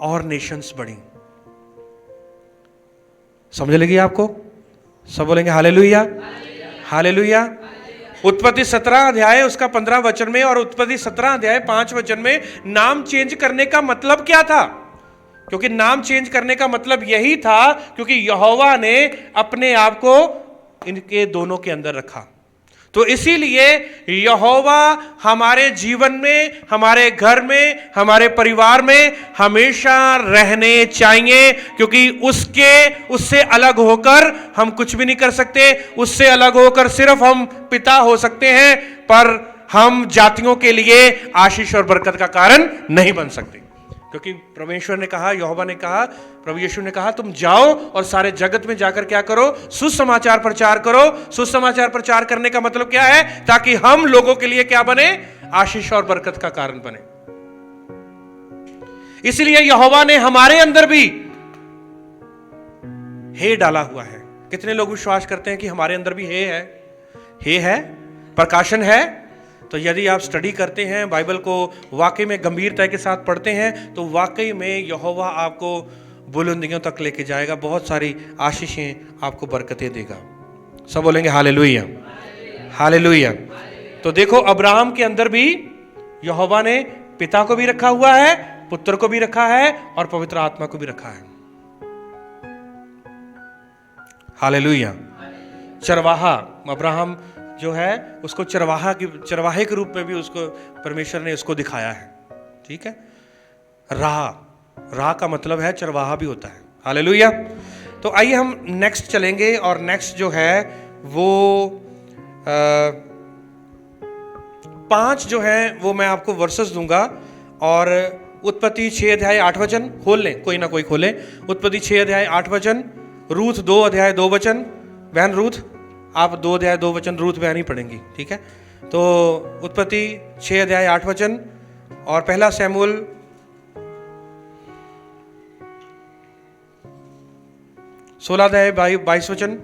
और नेशंस बढ़ी। समझ लगी आपको? सब बोलेंगे हालेलुया, हालेलुया। उत्पत्ति 17 अध्याय उसका 15 वचन में और उत्पत्ति 17 अध्याय 5 वचन में नाम चेंज करने का मतलब क्या था? क्योंकि नाम चेंज करने का मतलब यही था क्योंकि यहोवा ने अपने आप को इनके दोनों के अंदर रखा। तो इसीलिए यहोवा हमारे जीवन में, हमारे घर में, हमारे परिवार में हमेशा रहने चाहिए, क्योंकि उससे अलग होकर हम कुछ भी नहीं कर सकते। उससे अलग होकर सिर्फ हम पिता हो सकते हैं, पर हम जातियों के लिए आशीष और बरकत का कारण नहीं बन सकते। क्योंकि परमेश्वर ने कहा, यहोवा ने कहा, प्रभु यीशु ने कहा, तुम जाओ और सारे जगत में जाकर क्या करो? सुसमाचार प्रचार करो। सुसमाचार प्रचार करने का मतलब क्या है? ताकि हम लोगों के लिए क्या बने? आशीष और बरकत का कारण बने। इसलिए यहोवा ने हमारे अंदर भी हे डाला हुआ है। कितने लोग विश्वास करते हैं कि हमारे अंदर भी हे है, प्रकाशन है? तो यदि आप स्टडी करते हैं, बाइबल को वाकई में गंभीरता के साथ पढ़ते हैं, तो वाकई में यहोवा आपको बुलंदियों तक लेके जाएगा, बहुत सारी आशीषें आपको बरकतें देगा। सब बोलेंगे हालेलुया, हालेलुया। तो देखो, अब्राहम के अंदर भी यहोवा ने पिता को भी रखा हुआ है, पुत्र को भी रखा है और पवित्र आत्मा को भी रखा है। हालेलुया। चरवाहा, अब्राहम जो है उसको चरवाहे के रूप में भी उसको परमेश्वर ने उसको दिखाया है, ठीक है। राह का मतलब है चरवाहा भी होता है। हालेलुया। तो आइए हम नेक्स्ट चलेंगे, और नेक्स्ट जो है वो 5 जो है वो मैं आपको वर्सेस दूंगा। और उत्पत्ति 6 अध्याय 8 वचन खोल लें, कोई ना कोई खोले। उत्पत्ति 6 अध्याय 8 वचन, रूथ 2 अध्याय 2 वचन। बहन रूथ, आप 2 अध्याय 2 वचन रूथ बहन ही पढ़ेंगी, ठीक है। तो उत्पत्ति 6 अध्याय 8 वचन और पहला शमूएल 16 अध्याय 22 वचन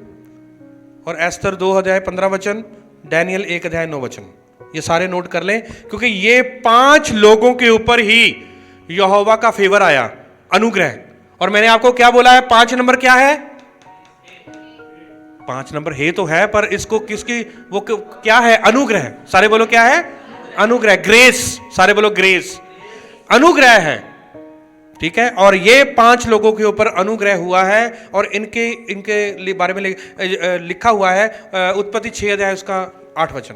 और एस्तर 2 अध्याय 15 वचन, डैनियल 1 अध्याय 9 वचन। ये सारे नोट कर लें, क्योंकि ये 5 लोगों के ऊपर ही यहोवा का फेवर आया, अनुग्रह। और मैंने आपको क्या बोला है? 5 नंबर क्या है? 5 नंबर है तो है, पर इसको किसकी वो क्या है? अनुग्रह। सारे बोलो क्या है? अनुग्रह, ग्रेस। सारे बोलो ग्रेस, अनुग्रह है। ठीक है, और ये 5 लोगों के ऊपर अनुग्रह हुआ है और इनके बारे में लिखा हुआ है उत्पत्ति 6 अध्याय उसका 8 वचन।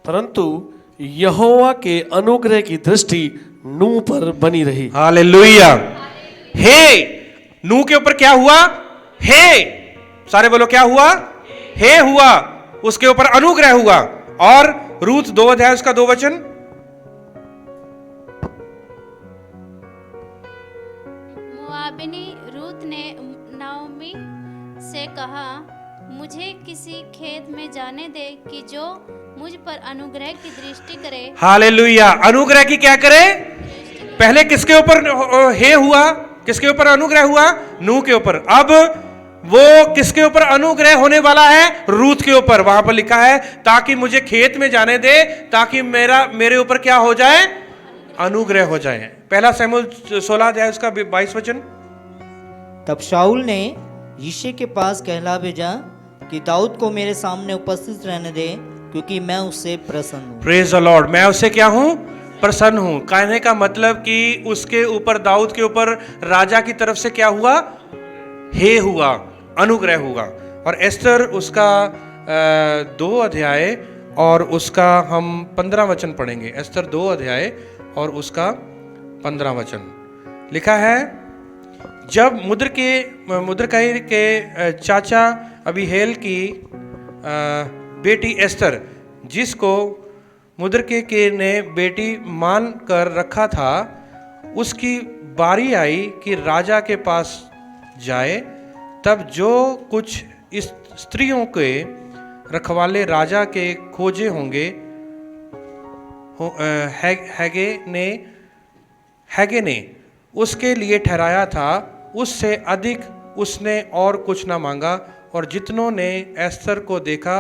परंतु यहोवा के अनुग्रह की दृष्टि नूह पर बनी रही। हालेलुया। हे, नूह के ऊपर क्या हुआ? हे, सारे बोलो क्या हुआ? हे हुआ, उसके ऊपर अनुग्रह हुआ। और रूत 2 अध्याय उसका 2 वचन। मोआबिनी रूत ने नाओमी से कहा, मुझे किसी खेत में जाने दे कि जो मुझ पर अनुग्रह की दृष्टि करे। हालेलुया। अनुग्रह की क्या करे? पहले किसके ऊपर हे हुआ? किसके ऊपर अनुग्रह हुआ? नूह के ऊपर। अब वो किसके ऊपर अनुग्रह होने वाला है? रूत के ऊपर। वहां पर लिखा है ताकि मुझे खेत में जाने दे, ताकि मेरे ऊपर क्या हो जाए? अनुग्रह हो जाए। पहला शमूएल 16 अध्याय उसका 22 वचन। तब शाऊल ने यिशै के पास कहला भेजा कि दाऊद को मेरे सामने उपस्थित रहने दे, क्योंकि मैं उससे प्रसन्न हूँ। Praise the Lord. मैं उससे क्या हूं? प्रसन्न हूं। कहने का मतलब कि उसके ऊपर, दाऊद के ऊपर राजा की तरफ से क्या हुआ? हे हुआ, अनुग्रह हुआ। और एस्तर उसका 2 अध्याय और उसका हम 15 वचन पढ़ेंगे। एस्तर 2 अध्याय और उसका 15 वचन लिखा है, जब मुर्दकै के चाचा अबीहेल की बेटी एस्तर, जिसको मुर्दकै ने बेटी मान कर रखा था, उसकी बारी आई कि राजा के पास जाए, तब जो कुछ इस स्त्रियों के रखवाले राजा के खोजे होंगे, हैगे ने उसके लिए ठहराया था, उससे अधिक उसने और कुछ ना मांगा। और जितनों ने एस्तर को देखा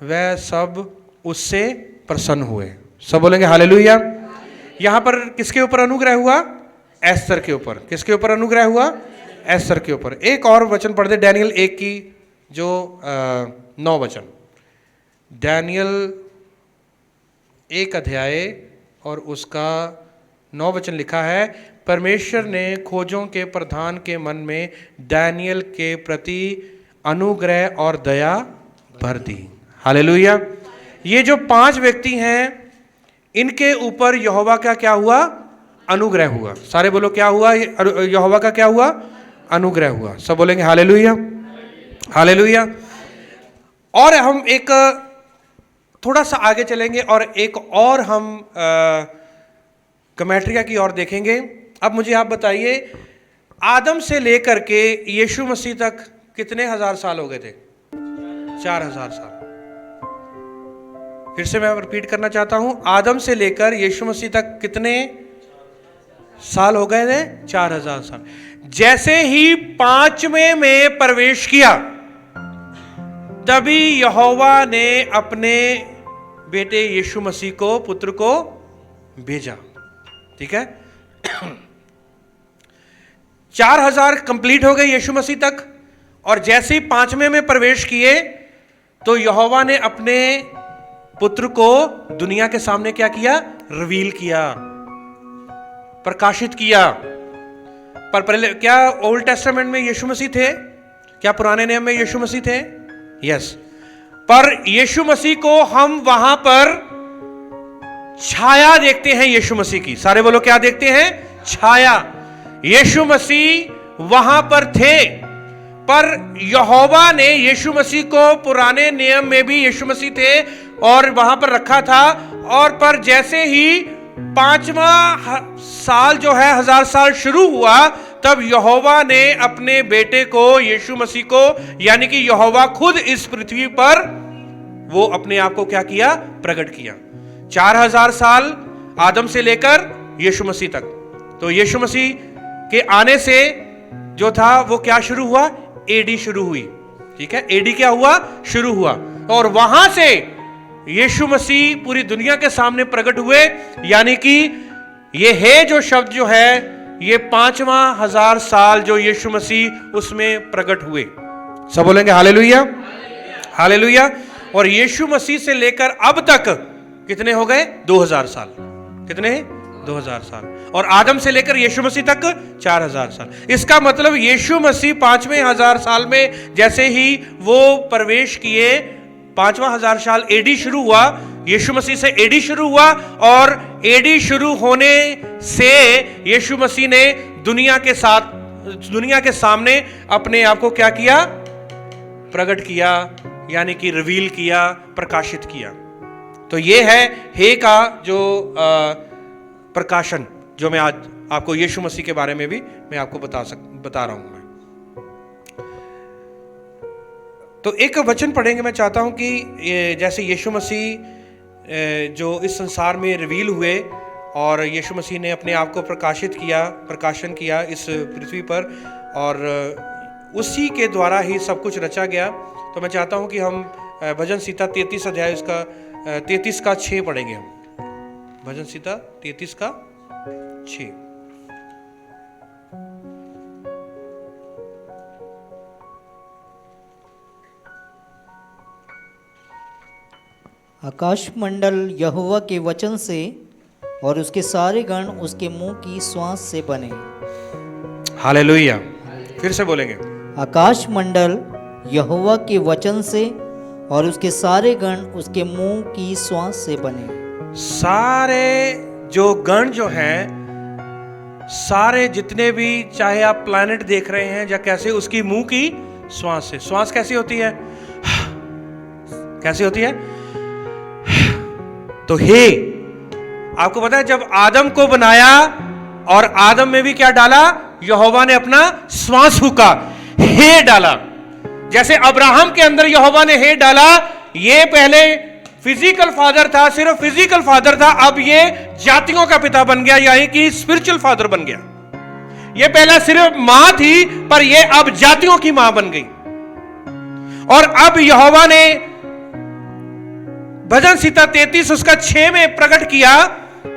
वह सब उससे प्रसन्न हुए। सब बोलेंगे हालेलुया। यहां पर किसके ऊपर अनुग्रह हुआ? एस्तर के ऊपर। किसके ऊपर अनुग्रह हुआ? एस्तर के ऊपर। एक और वचन पढ़ दे, डैनियल 1 की जो 9 वचन। डैनियल 1 अध्याय और उसका 9 वचन लिखा है, परमेश्वर ने खोजों के प्रधान के मन में डैनियल के प्रति अनुग्रह और दया भर दी। हालेलुया। ये जो 5 व्यक्ति हैं, इनके ऊपर यहोवा का क्या हुआ? अनुग्रह हुआ। सारे बोलो क्या हुआ? यहोवा का क्या हुआ? अनुग्रह हुआ। सब बोलेंगे हालेलुया, हालेलुया। और हम एक थोड़ा सा आगे चलेंगे और एक और हम गमेट्रिया की ओर देखेंगे। अब मुझे आप बताइए, आदम से लेकर के यीशु मसीह तक कितने हजार साल हो गए थे? 4000 साल। फिर से मैं रिपीट करना चाहता हूं, आदम से लेकर यीशु मसीह तक कितने साल हो गए थे? 4000 साल। जैसे ही 5वें में प्रवेश किया, तभी यहोवा ने अपने बेटे यीशु मसीह को, पुत्र को भेजा। ठीक है, 4000 कंप्लीट हो गए यीशु मसीह तक। और जैसे ही 5वें में प्रवेश किए, तो यहोवा ने अपने पुत्र को दुनिया के सामने क्या किया? रिवील किया, प्रकाशित किया। पर पहले क्या ओल्ड टेस्टामेंट में यीशु मसीह थे? क्या पुराने नियम में यीशु मसीह थे? यस। पर यीशु मसीह को हम वहां पर छाया देखते हैं यीशु मसीह की। सारे बोलो क्या देखते हैं? छाया। यीशु मसीह वहां पर थे, पर यहोवा ने यीशु मसीह को पुराने नियम में भी यीशु मसीह थे और वहां पर रखा था। और पर जैसे ही 5वां साल जो है 1000 साल शुरू हुआ, तब यहोवा ने अपने बेटे को, यीशु मसीह को, यानी कि यहोवा खुद इस पृथ्वी पर वो अपने आप को क्या किया? प्रकट किया। 4000 साल आदम से लेकर यीशु मसीह तक। तो यीशु मसीह के आने से जो था वो क्या शुरू हुआ? एडी शुरू हुई। ठीक है, एडी क्या हुआ? शुरू हुआ। और वहां से यीशु मसीह पूरी दुनिया के सामने प्रकट हुए। यानी कि ये है जो शब्द जो है, ये 5वां 1000 साल जो यीशु मसीह उसमें प्रकट हुए। सब बोलेंगे हालेलुया, हालेलुया। और यीशु मसीह से लेकर अब तक कितने हो गए? 2000 साल। कितने? 2000 साल। और आदम से लेकर यीशु मसीह तक 4000 साल। इसका मतलब यीशु मसीह 5वें हजार साल में जैसे ही वो प्रवेश किए, 5वां हजार साल एडी शुरू हुआ, यीशु मसीह से एडी शुरू हुआ, और एडी शुरू होने से यीशु मसीह ने दुनिया के सामने अपने आप को क्या किया? प्रकट किया, यानी कि रिवील किया, प्रकाशित किया। तो ये है हे का जो प्रकाशन, जो मैं आज आपको यीशु मसीह के बारे में भी मैं आपको बता रहा हूं मैं। तो एक वचन पढ़ेंगे, मैं चाहता हूं कि जैसे यीशु मसीह जो इस संसार में रिवील हुए और यीशु मसीह ने अपने आप को प्रकाशन किया इस पृथ्वी पर, और उसी के द्वारा ही सब कुछ रचा गया। तो मैं चाहता हूं कि हम भजन संहिता 33 अध्याय उसका 33 का 6 पढ़ेंगे हम। भजन संहिता 33 का 6। आकाश मंडल यहोवा के वचन से और उसके सारे गण उसके मुंह की श्वास से बने। हालेलुया। फिर से बोलेंगे, आकाश मंडल यहोवा के वचन से और उसके सारे गण उसके मुंह की श्वास से बने। सारे जो गण जो हैं, सारे जितने भी, चाहे आप प्लैनेट देख रहे हैं या कैसे, उसकी मुंह की श्वास से। श्वास कैसी होती है? कैसी होती है? तो हे, आपको पता है जब आदम को बनाया और आदम में भी क्या डाला? यहोवा ने अपना श्वास फूका, हे डाला। जैसे अब्राहम के अंदर यहोवा ने हे डाला, ये पहले फिजिकल फादर था, सिर्फ फिजिकल फादर था, अब ये जातियों का पिता बन गया, यानी कि स्पिरिचुअल फादर बन गया। ये पहला सिर्फ मां थी, पर ये अब जातियों की मां बन गई। और अब यहोवा ने भजन संहिता 33 उसका 6 में प्रकट किया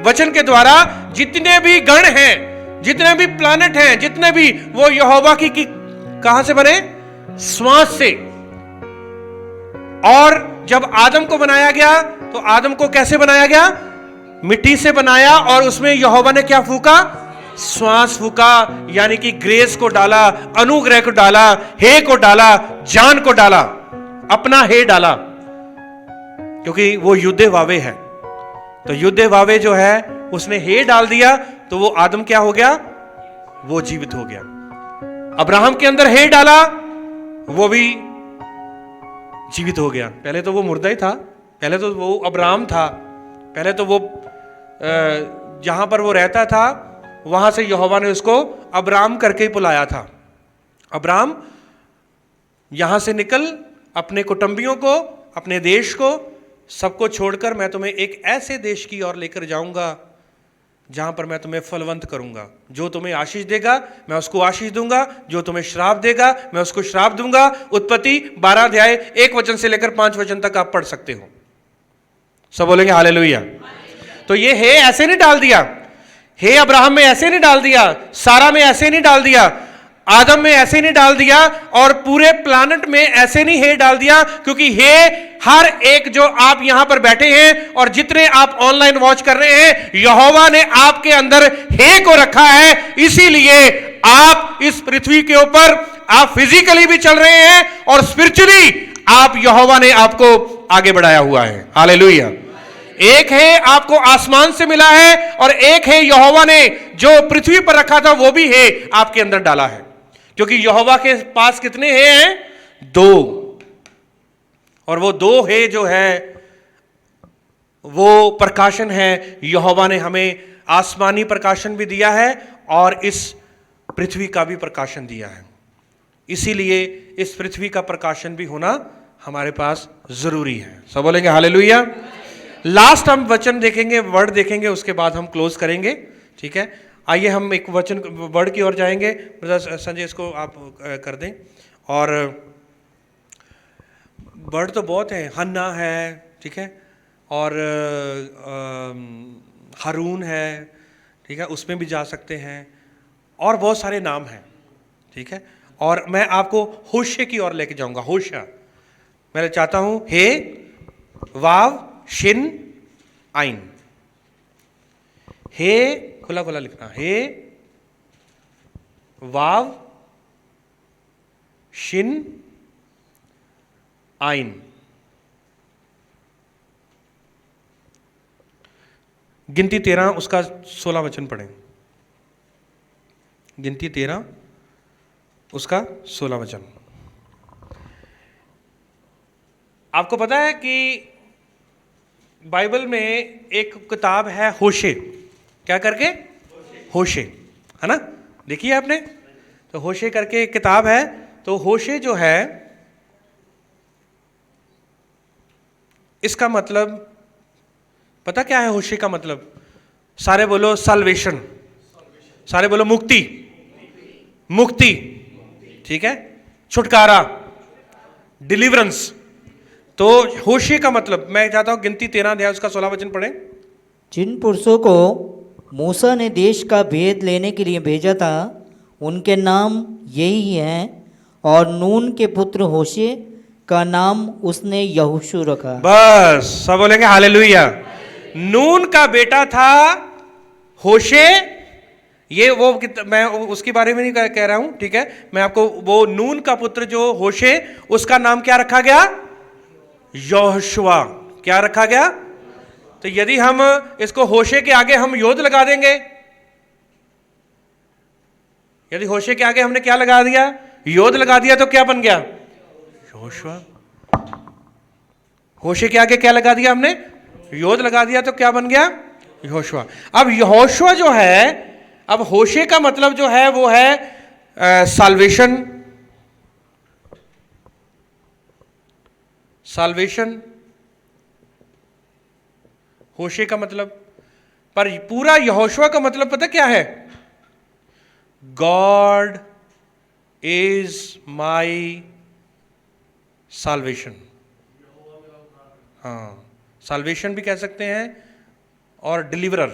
वचन के द्वारा, जितने भी गण हैं, जितने भी प्लैनेट हैं, जितने भी, वो यहोवा की कहां से बने? श्वास से। और जब आदम को बनाया गया तो आदम को कैसे बनाया गया? मिट्टी से बनाया, और उसमें यहोवा ने क्या फूका? श्वास फूका, यानी कि ग्रेस को डाला, अनुग्रह को डाला, हे को डाला, जान को डाला, अपना हे डाला, क्योंकि वो युद्धे वावे है। तो युद्धे वावे जो है उसने हे डाल दिया, तो वो आदम क्या हो गया? वो जीवित हो गया। अब्राहम के अंदर हे डाला, वो भी जीवित हो गया। पहले तो वो मुर्दा ही था, पहले तो वो अब्राहम था, पहले तो वो जहां पर वो रहता था वहां से यहोवा ने उसको अब्राम करके ही बुलाया था। अब्राम, यहां से निकल, अपने कुटुंबियों को, अपने देश को, सबको छोड़कर मैं तुम्हें एक ऐसे देश की ओर लेकर जाऊंगा जहां पर मैं तुम्हें फलवंत करूंगा। जो तुम्हें आशीष देगा मैं उसको आशीष दूंगा, जो तुम्हें श्राप देगा मैं उसको श्राप दूंगा। उत्पत्ति 12 अध्याय 1 वचन से लेकर 5 वचन तक आप पढ़ सकते हो। सब बोलेंगे हालेलुया। तो ये हे ऐसे नहीं डाल दिया, हे अब्राहम में ऐसे नहीं डाल दिया, सारा में ऐसे नहीं डाल दिया, आदम में ऐसे नहीं डाल दिया, और पूरे प्लैनेट में ऐसे नहीं हे डाल दिया, क्योंकि हे हर एक जो आप यहां पर बैठे हैं और जितने आप ऑनलाइन वॉच कर रहे हैं, यहोवा ने आपके अंदर हे को रखा है। इसीलिए आप इस पृथ्वी के ऊपर आप फिजिकली भी चल रहे हैं और स्पिरिचुअली आप, यहोवा ने आपको आगे बढ़ाया हुआ है। हालेलुया। एक है आपको आसमान से मिला है, और एक है यहोवा ने जो पृथ्वी पर रखा था वो भी है आपके अंदर डाला है। क्योंकि यहोवा के पास कितने हैं? 2। और वो 2 है जो है वो प्रकाशन है। यहोवा ने हमें आसमानी प्रकाशन भी दिया है और इस पृथ्वी का भी प्रकाशन दिया है। इसीलिए इस पृथ्वी का प्रकाशन भी होना हमारे पास जरूरी है। सब बोलेंगे हालेलुया। लास्ट हम वचन देखेंगे, वर्ड देखेंगे, उसके बाद हम क्लोज करेंगे। ठीक है, आइए हम एक वचन वर्ड की ओर जाएंगे। ब्रदर संजय इसको आप कर दें। और वर्ड तो बहुत है, हन्ना है, ठीक है, और हारून है, ठीक है, उसमें भी जा सकते हैं, और बहुत सारे नाम हैं, ठीक है। और मैं आपको होशे की ओर लेके जाऊंगा। होशा, मैं चाहता हूं हे वाव शिन आइन। हे खुला खुला लिखना, हे वाव शिन आइन। गिनती 13 उसका 16 वचन पढ़ें। गिनती 13 उसका 16 वचन। आपको पता है कि बाइबल में एक किताब है होशे, क्या करके? होशे, है ना? देखिए आपने, तो होशे करके एक किताब है। तो होशे जो है, इसका मतलब पता क्या है? होशे का मतलब, सारे बोलो साल्वेशन, सारे बोलो मुक्ति, मुक्ति, ठीक है, छुटकारा, डिलीवरेंस। तो होशे का मतलब, मैं चाहता हूं गिनती 13 अध्याय उसका 16 वचन पढ़ें। जिन पुरुषों को मूसा ने देश का भेद लेने के लिए भेजा था, उनके नाम यही हैं, और नून के पुत्र होशे का नाम उसने यहोशू रखा। बस सब बोलेंगे हालेलुया। नून का बेटा था होशे। ये वो मैं उसके बारे में नहीं कह रहा हूं, ठीक है, मैं आपको वो नून का पुत्र जो होशे, उसका नाम क्या रखा गया? यहोशुआ। क्या रखा गया? तो यदि हम इसको होशे के आगे हम योद लगा देंगे, यदि होशे के आगे हमने क्या लगा दिया? योद लगा दिया, तो क्या बन गया? यहोशुआ। होशे के आगे क्या लगा दिया हमने? योद लगा दिया, तो क्या बन गया? यहोशुआ। अब यहोशुआ जो है, अब होशे का मतलब जो है वो है साल्वेशन, साल्वेशन होशे का मतलब। पर पूरा यहोशुआ का मतलब पता क्या है? God is my salvation. हाँ, साल्वेशन भी कह सकते हैं और डिलीवरर।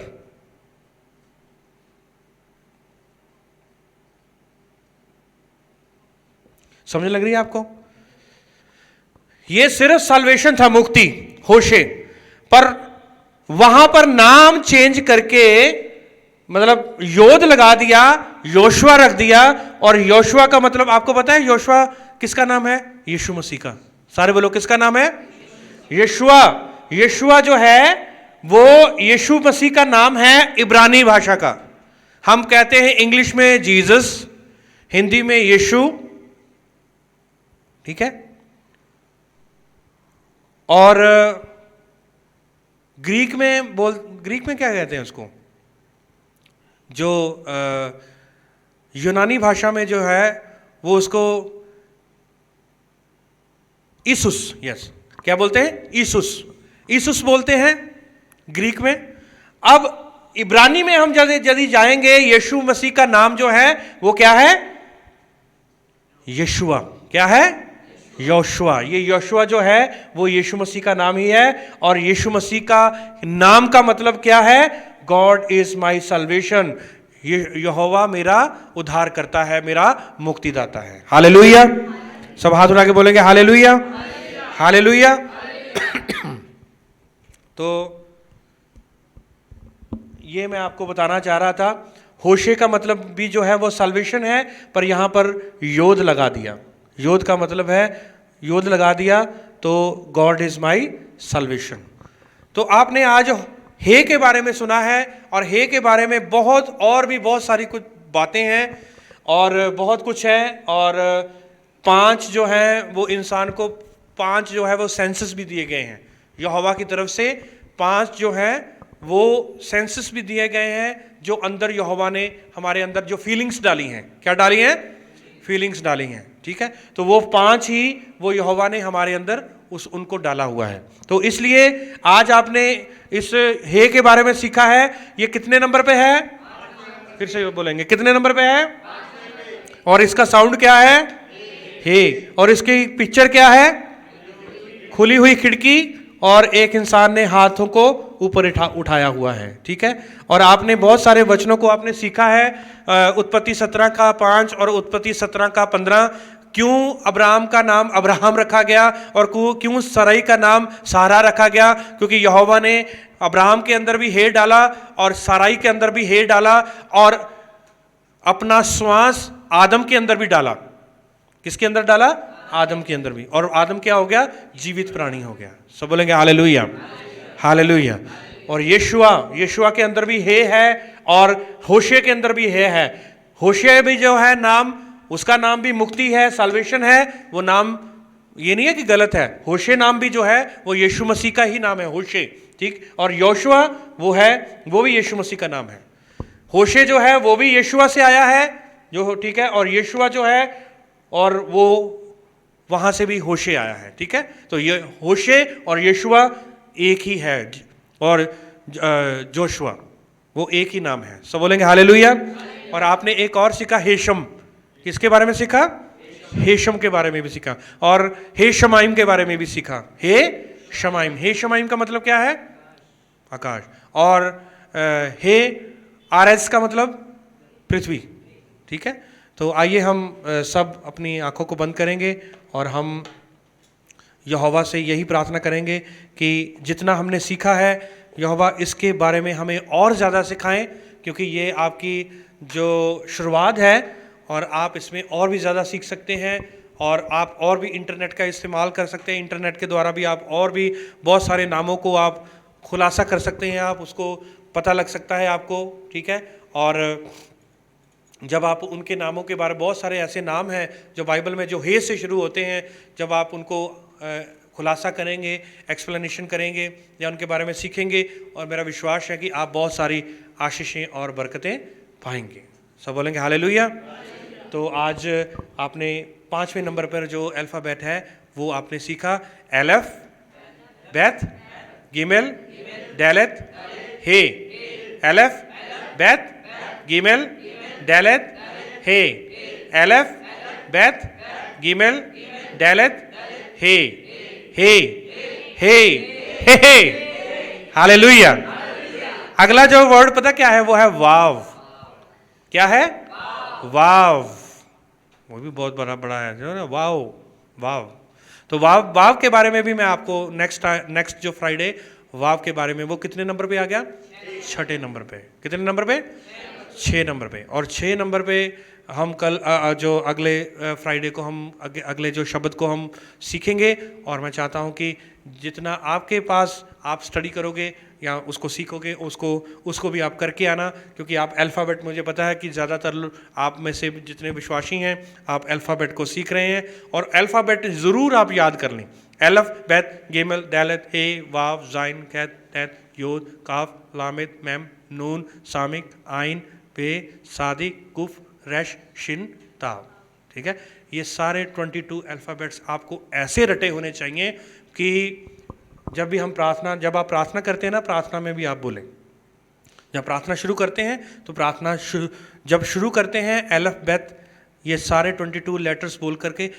समझ लग रही है आपको? ये सिर्फ साल्वेशन था, मुक्ति, होशे, पर वहां पर नाम चेंज करके, मतलब योद लगा दिया, योशुआ रख दिया। और योशुआ का मतलब आपको पता है योशुआ किसका नाम है? यीशु मसीह का। सारे बोलो किसका नाम है? यीशुआ। यीशुआ जो है वो यीशु मसीह का नाम है इब्रानी भाषा का। हम कहते हैं इंग्लिश में जीसस, हिंदी में यीशु, ठीक है, और ग्रीक में क्या कहते हैं उसको? जो यूनानी भाषा में जो है वो उसको ईसुस, यस, क्या बोलते हैं? ईसुस, ईसुस बोलते हैं ग्रीक में। अब इब्रानी में हम यदि जाएंगे, यीशु मसीह का नाम जो है वो क्या है? यशुआ। क्या है? योशुआ। ये योशुआ जो है वो यीशु मसीह का नाम ही है। और यीशु मसीह का नाम का मतलब क्या है? God is my salvation. यहोवा मेरा उद्धार करता है, मेरा मुक्तिदाता है। हालेलुया। सब हाथ उठा के बोलेंगे हालेलुया, हालेलुया। तो ये मैं आपको बताना चाह रहा था, होशे का मतलब भी जो है वो सल्वेशन है, पर यहां पर योद लगा दिया। योद का मतलब है, योद लगा दिया तो गॉड इज माई सल्वेशन। तो आपने आज हे के बारे में सुना है, और हे के बारे में और भी बहुत सारी कुछ बातें हैं और बहुत कुछ है। और 5 जो हैं वो इंसान को 5 जो है वो सेंसस भी दिए गए हैं यहोवा की तरफ से। 5 जो हैं वो सेंसस भी दिए गए हैं, जो अंदर यहोवा ने हमारे अंदर जो फीलिंग्स डाली हैं। क्या डाली हैं? फीलिंग्स डाली हैं, ठीक है। तो वो 5 ही वो यहोवा ने हमारे अंदर उनको डाला हुआ है। तो इसलिए आज आपने इस हे के बारे में सीखा है। ये कितने नंबर पे है? फिर से बोलेंगे, कितने नंबर पे है? और इसका साउंड क्या है? हे। और इसकी पिक्चर क्या है? खुली हुई खिड़की और एक इंसान ने हाथों को ऊपर उठाया हुआ है, ठीक है। और आपने बहुत सारे वचनों को आपने सीखा है, उत्पत्ति 17 का 5 और उत्पत्ति 17 का 15, क्यों अब्राहम का नाम अब्राहम रखा गया और क्यों सराई का नाम सारा रखा गया, क्योंकि यहोवा ने अब्राहम के अंदर भी हे डाला और साराई के अंदर भी हे डाला और अपना श्वास आदम के अंदर भी डाला। किसके अंदर डाला? आदम के अंदर भी। और आदम क्या हो गया? जीवित प्राणी हो गया। सब बोलेंगे हालेलुया, हालेलुया। और यीशुआ के अंदर भी हे है और होशे के अंदर भी हे है। होशे भी जो है नाम, उसका नाम भी मुक्ति है, साल्वेशन है। वो नाम ये नहीं है कि गलत है। होशे नाम भी जो है वो यीशु मसीह का ही नाम है, होशे, ठीक। और योशुआ वो है, वो भी यीशु मसीह का नाम है। होशे जो है वो भी यीशुआ से आया है, जो ठीक है। और यीशुआ जो है और वो वहां से भी होशे आया है, ठीक है। तो ये होशे और यीशुआ एक ही है, और जोशुआ वो एक ही नाम है। सब बोलेंगे हालेलुया। और आपने एक और सीखा, हेशम। किसके बारे में सीखा? हेशम के बारे में भी सीखा। और हे शमाइम के बारे में भी सीखा। हे शमाइम, हे शमाइम का मतलब क्या है? आकाश। और हे आरएस का मतलब पृथ्वी, ठीक है। तो आइए हम सब अपनी आंखों को बंद करेंगे और हम यहोवा से यही प्रार्थना करेंगे कि जितना हमने सीखा है यहोवा इसके बारे में हमें और ज़्यादा सिखाएं, क्योंकि ये आपकी जो शुरुआत है और आप इसमें और भी ज़्यादा सीख सकते हैं। और आप और भी इंटरनेट का इस्तेमाल कर सकते हैं। इंटरनेट के द्वारा भी आप और भी बहुत सारे नामों को आप खुलासा कर सकते हैं, आप उसको पता लग सकता है आपको, ठीक है। और जब आप उनके नामों के बारे में, बहुत सारे ऐसे नाम हैं जो बाइबल में जो हे से शुरू होते हैं, जब आप उनको खुलासा करेंगे, एक्सप्लेनेशन करेंगे या उनके बारे में सीखेंगे, और मेरा विश्वास है कि आप बहुत सारी आशीषें और बरकतें पाएंगे। सब बोलेंगे हालेलुया। तो आज आपने 5वें नंबर पर जो अल्फ़ाबेट है वो आपने सीखा, एलेफ, बेथ, गिमेल, डेलेत, हे। एलेफ, बेथ, गिमेल, डेलेत, हे। एलेफ, बेथ, गिमेल, डेलेत, हे। हे हे हे हालेलुया। अगला जो वर्ड पता क्या है? वो है वाव। क्या है? वाव। वो भी बहुत बड़ा है जो ना, वाव वाव। तो वाव के बारे में भी मैं आपको नेक्स्ट जो फ्राइडे वाव के बारे में, वो कितने नंबर पे आ गया? 6 नंबर पे। कितने नंबर पे? 6 नंबर पे। और 6 नंबर पे हम कल जो अगले फ्राइडे को हम अगले जो शब्द को हम सीखेंगे। और मैं चाहता हूं कि जितना आपके पास आप स्टडी करोगे या उसको सीखोगे, उसको भी आप करके आना, क्योंकि आप अल्फ़ाबेट, मुझे पता है कि ज़्यादातर आप में से जितने विश्वासी हैं आप अल्फ़ाबेट को सीख रहे हैं, और अल्फ़ाबेट ज़रूर आप याद कर लें। एलफ, बेत, गेमल, डेलत, हे, वाव, जाइन, कैत, तैत, योद, काफ, लामिद, मैम, नून, सामिक, आइन, पे, सादिक, कुफ, रश, शिन, ताव, ठीक है। ये सारे 22 अल्फ़ाबेट्स आपको ऐसे रटे होने चाहिए कि जब आप प्रार्थना करते हैं ना, प्रार्थना में भी आप बोलें। जब प्रार्थना शुरू करते हैं तो जब शुरू करते हैं एलफ, बेत, ये सारे 22 लेटर्स बोल करके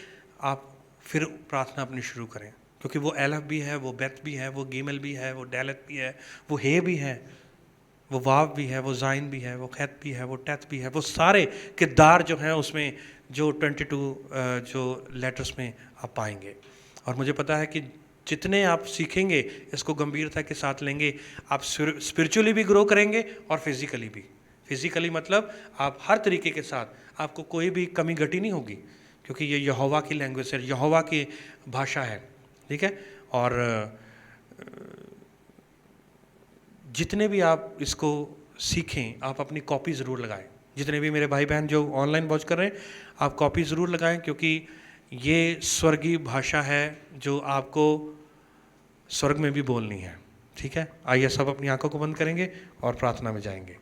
आप फिर प्रार्थना अपनी शुरू करें, क्योंकि वो एलफ भी है, वो बेत भी है, वो गिमल भी है, वो डेलत भी है, वो हे भी है, वो वाव भी है, वो जाइन भी है, वो खैत भी है, वो टैत भी है। वो सारे किरदार जो हैं उसमें जो 22 जो लेटर्स में आप पाएंगे। और मुझे पता है कि जितने आप सीखेंगे, इसको गंभीरता के साथ लेंगे, आप स्पिरिचुअली भी ग्रो करेंगे और फिजिकली भी। फिजिकली मतलब आप हर तरीके के साथ, आपको कोई भी कमी घटी नहीं होगी, क्योंकि ये यहोवा की लैंग्वेज है, यहोवा की भाषा है, ठीक है। और जितने भी आप इसको सीखें, आप अपनी कॉपी ज़रूर लगाएं। जितने भी मेरे भाई बहन जो ऑनलाइन वॉच कर रहे हैं, आप कॉपी ज़रूर लगाएं, क्योंकि ये स्वर्गीय भाषा है जो आपको स्वर्ग में भी बोलनी है, ठीक है। आइए सब अपनी आंखों को बंद करेंगे और प्रार्थना में जाएंगे।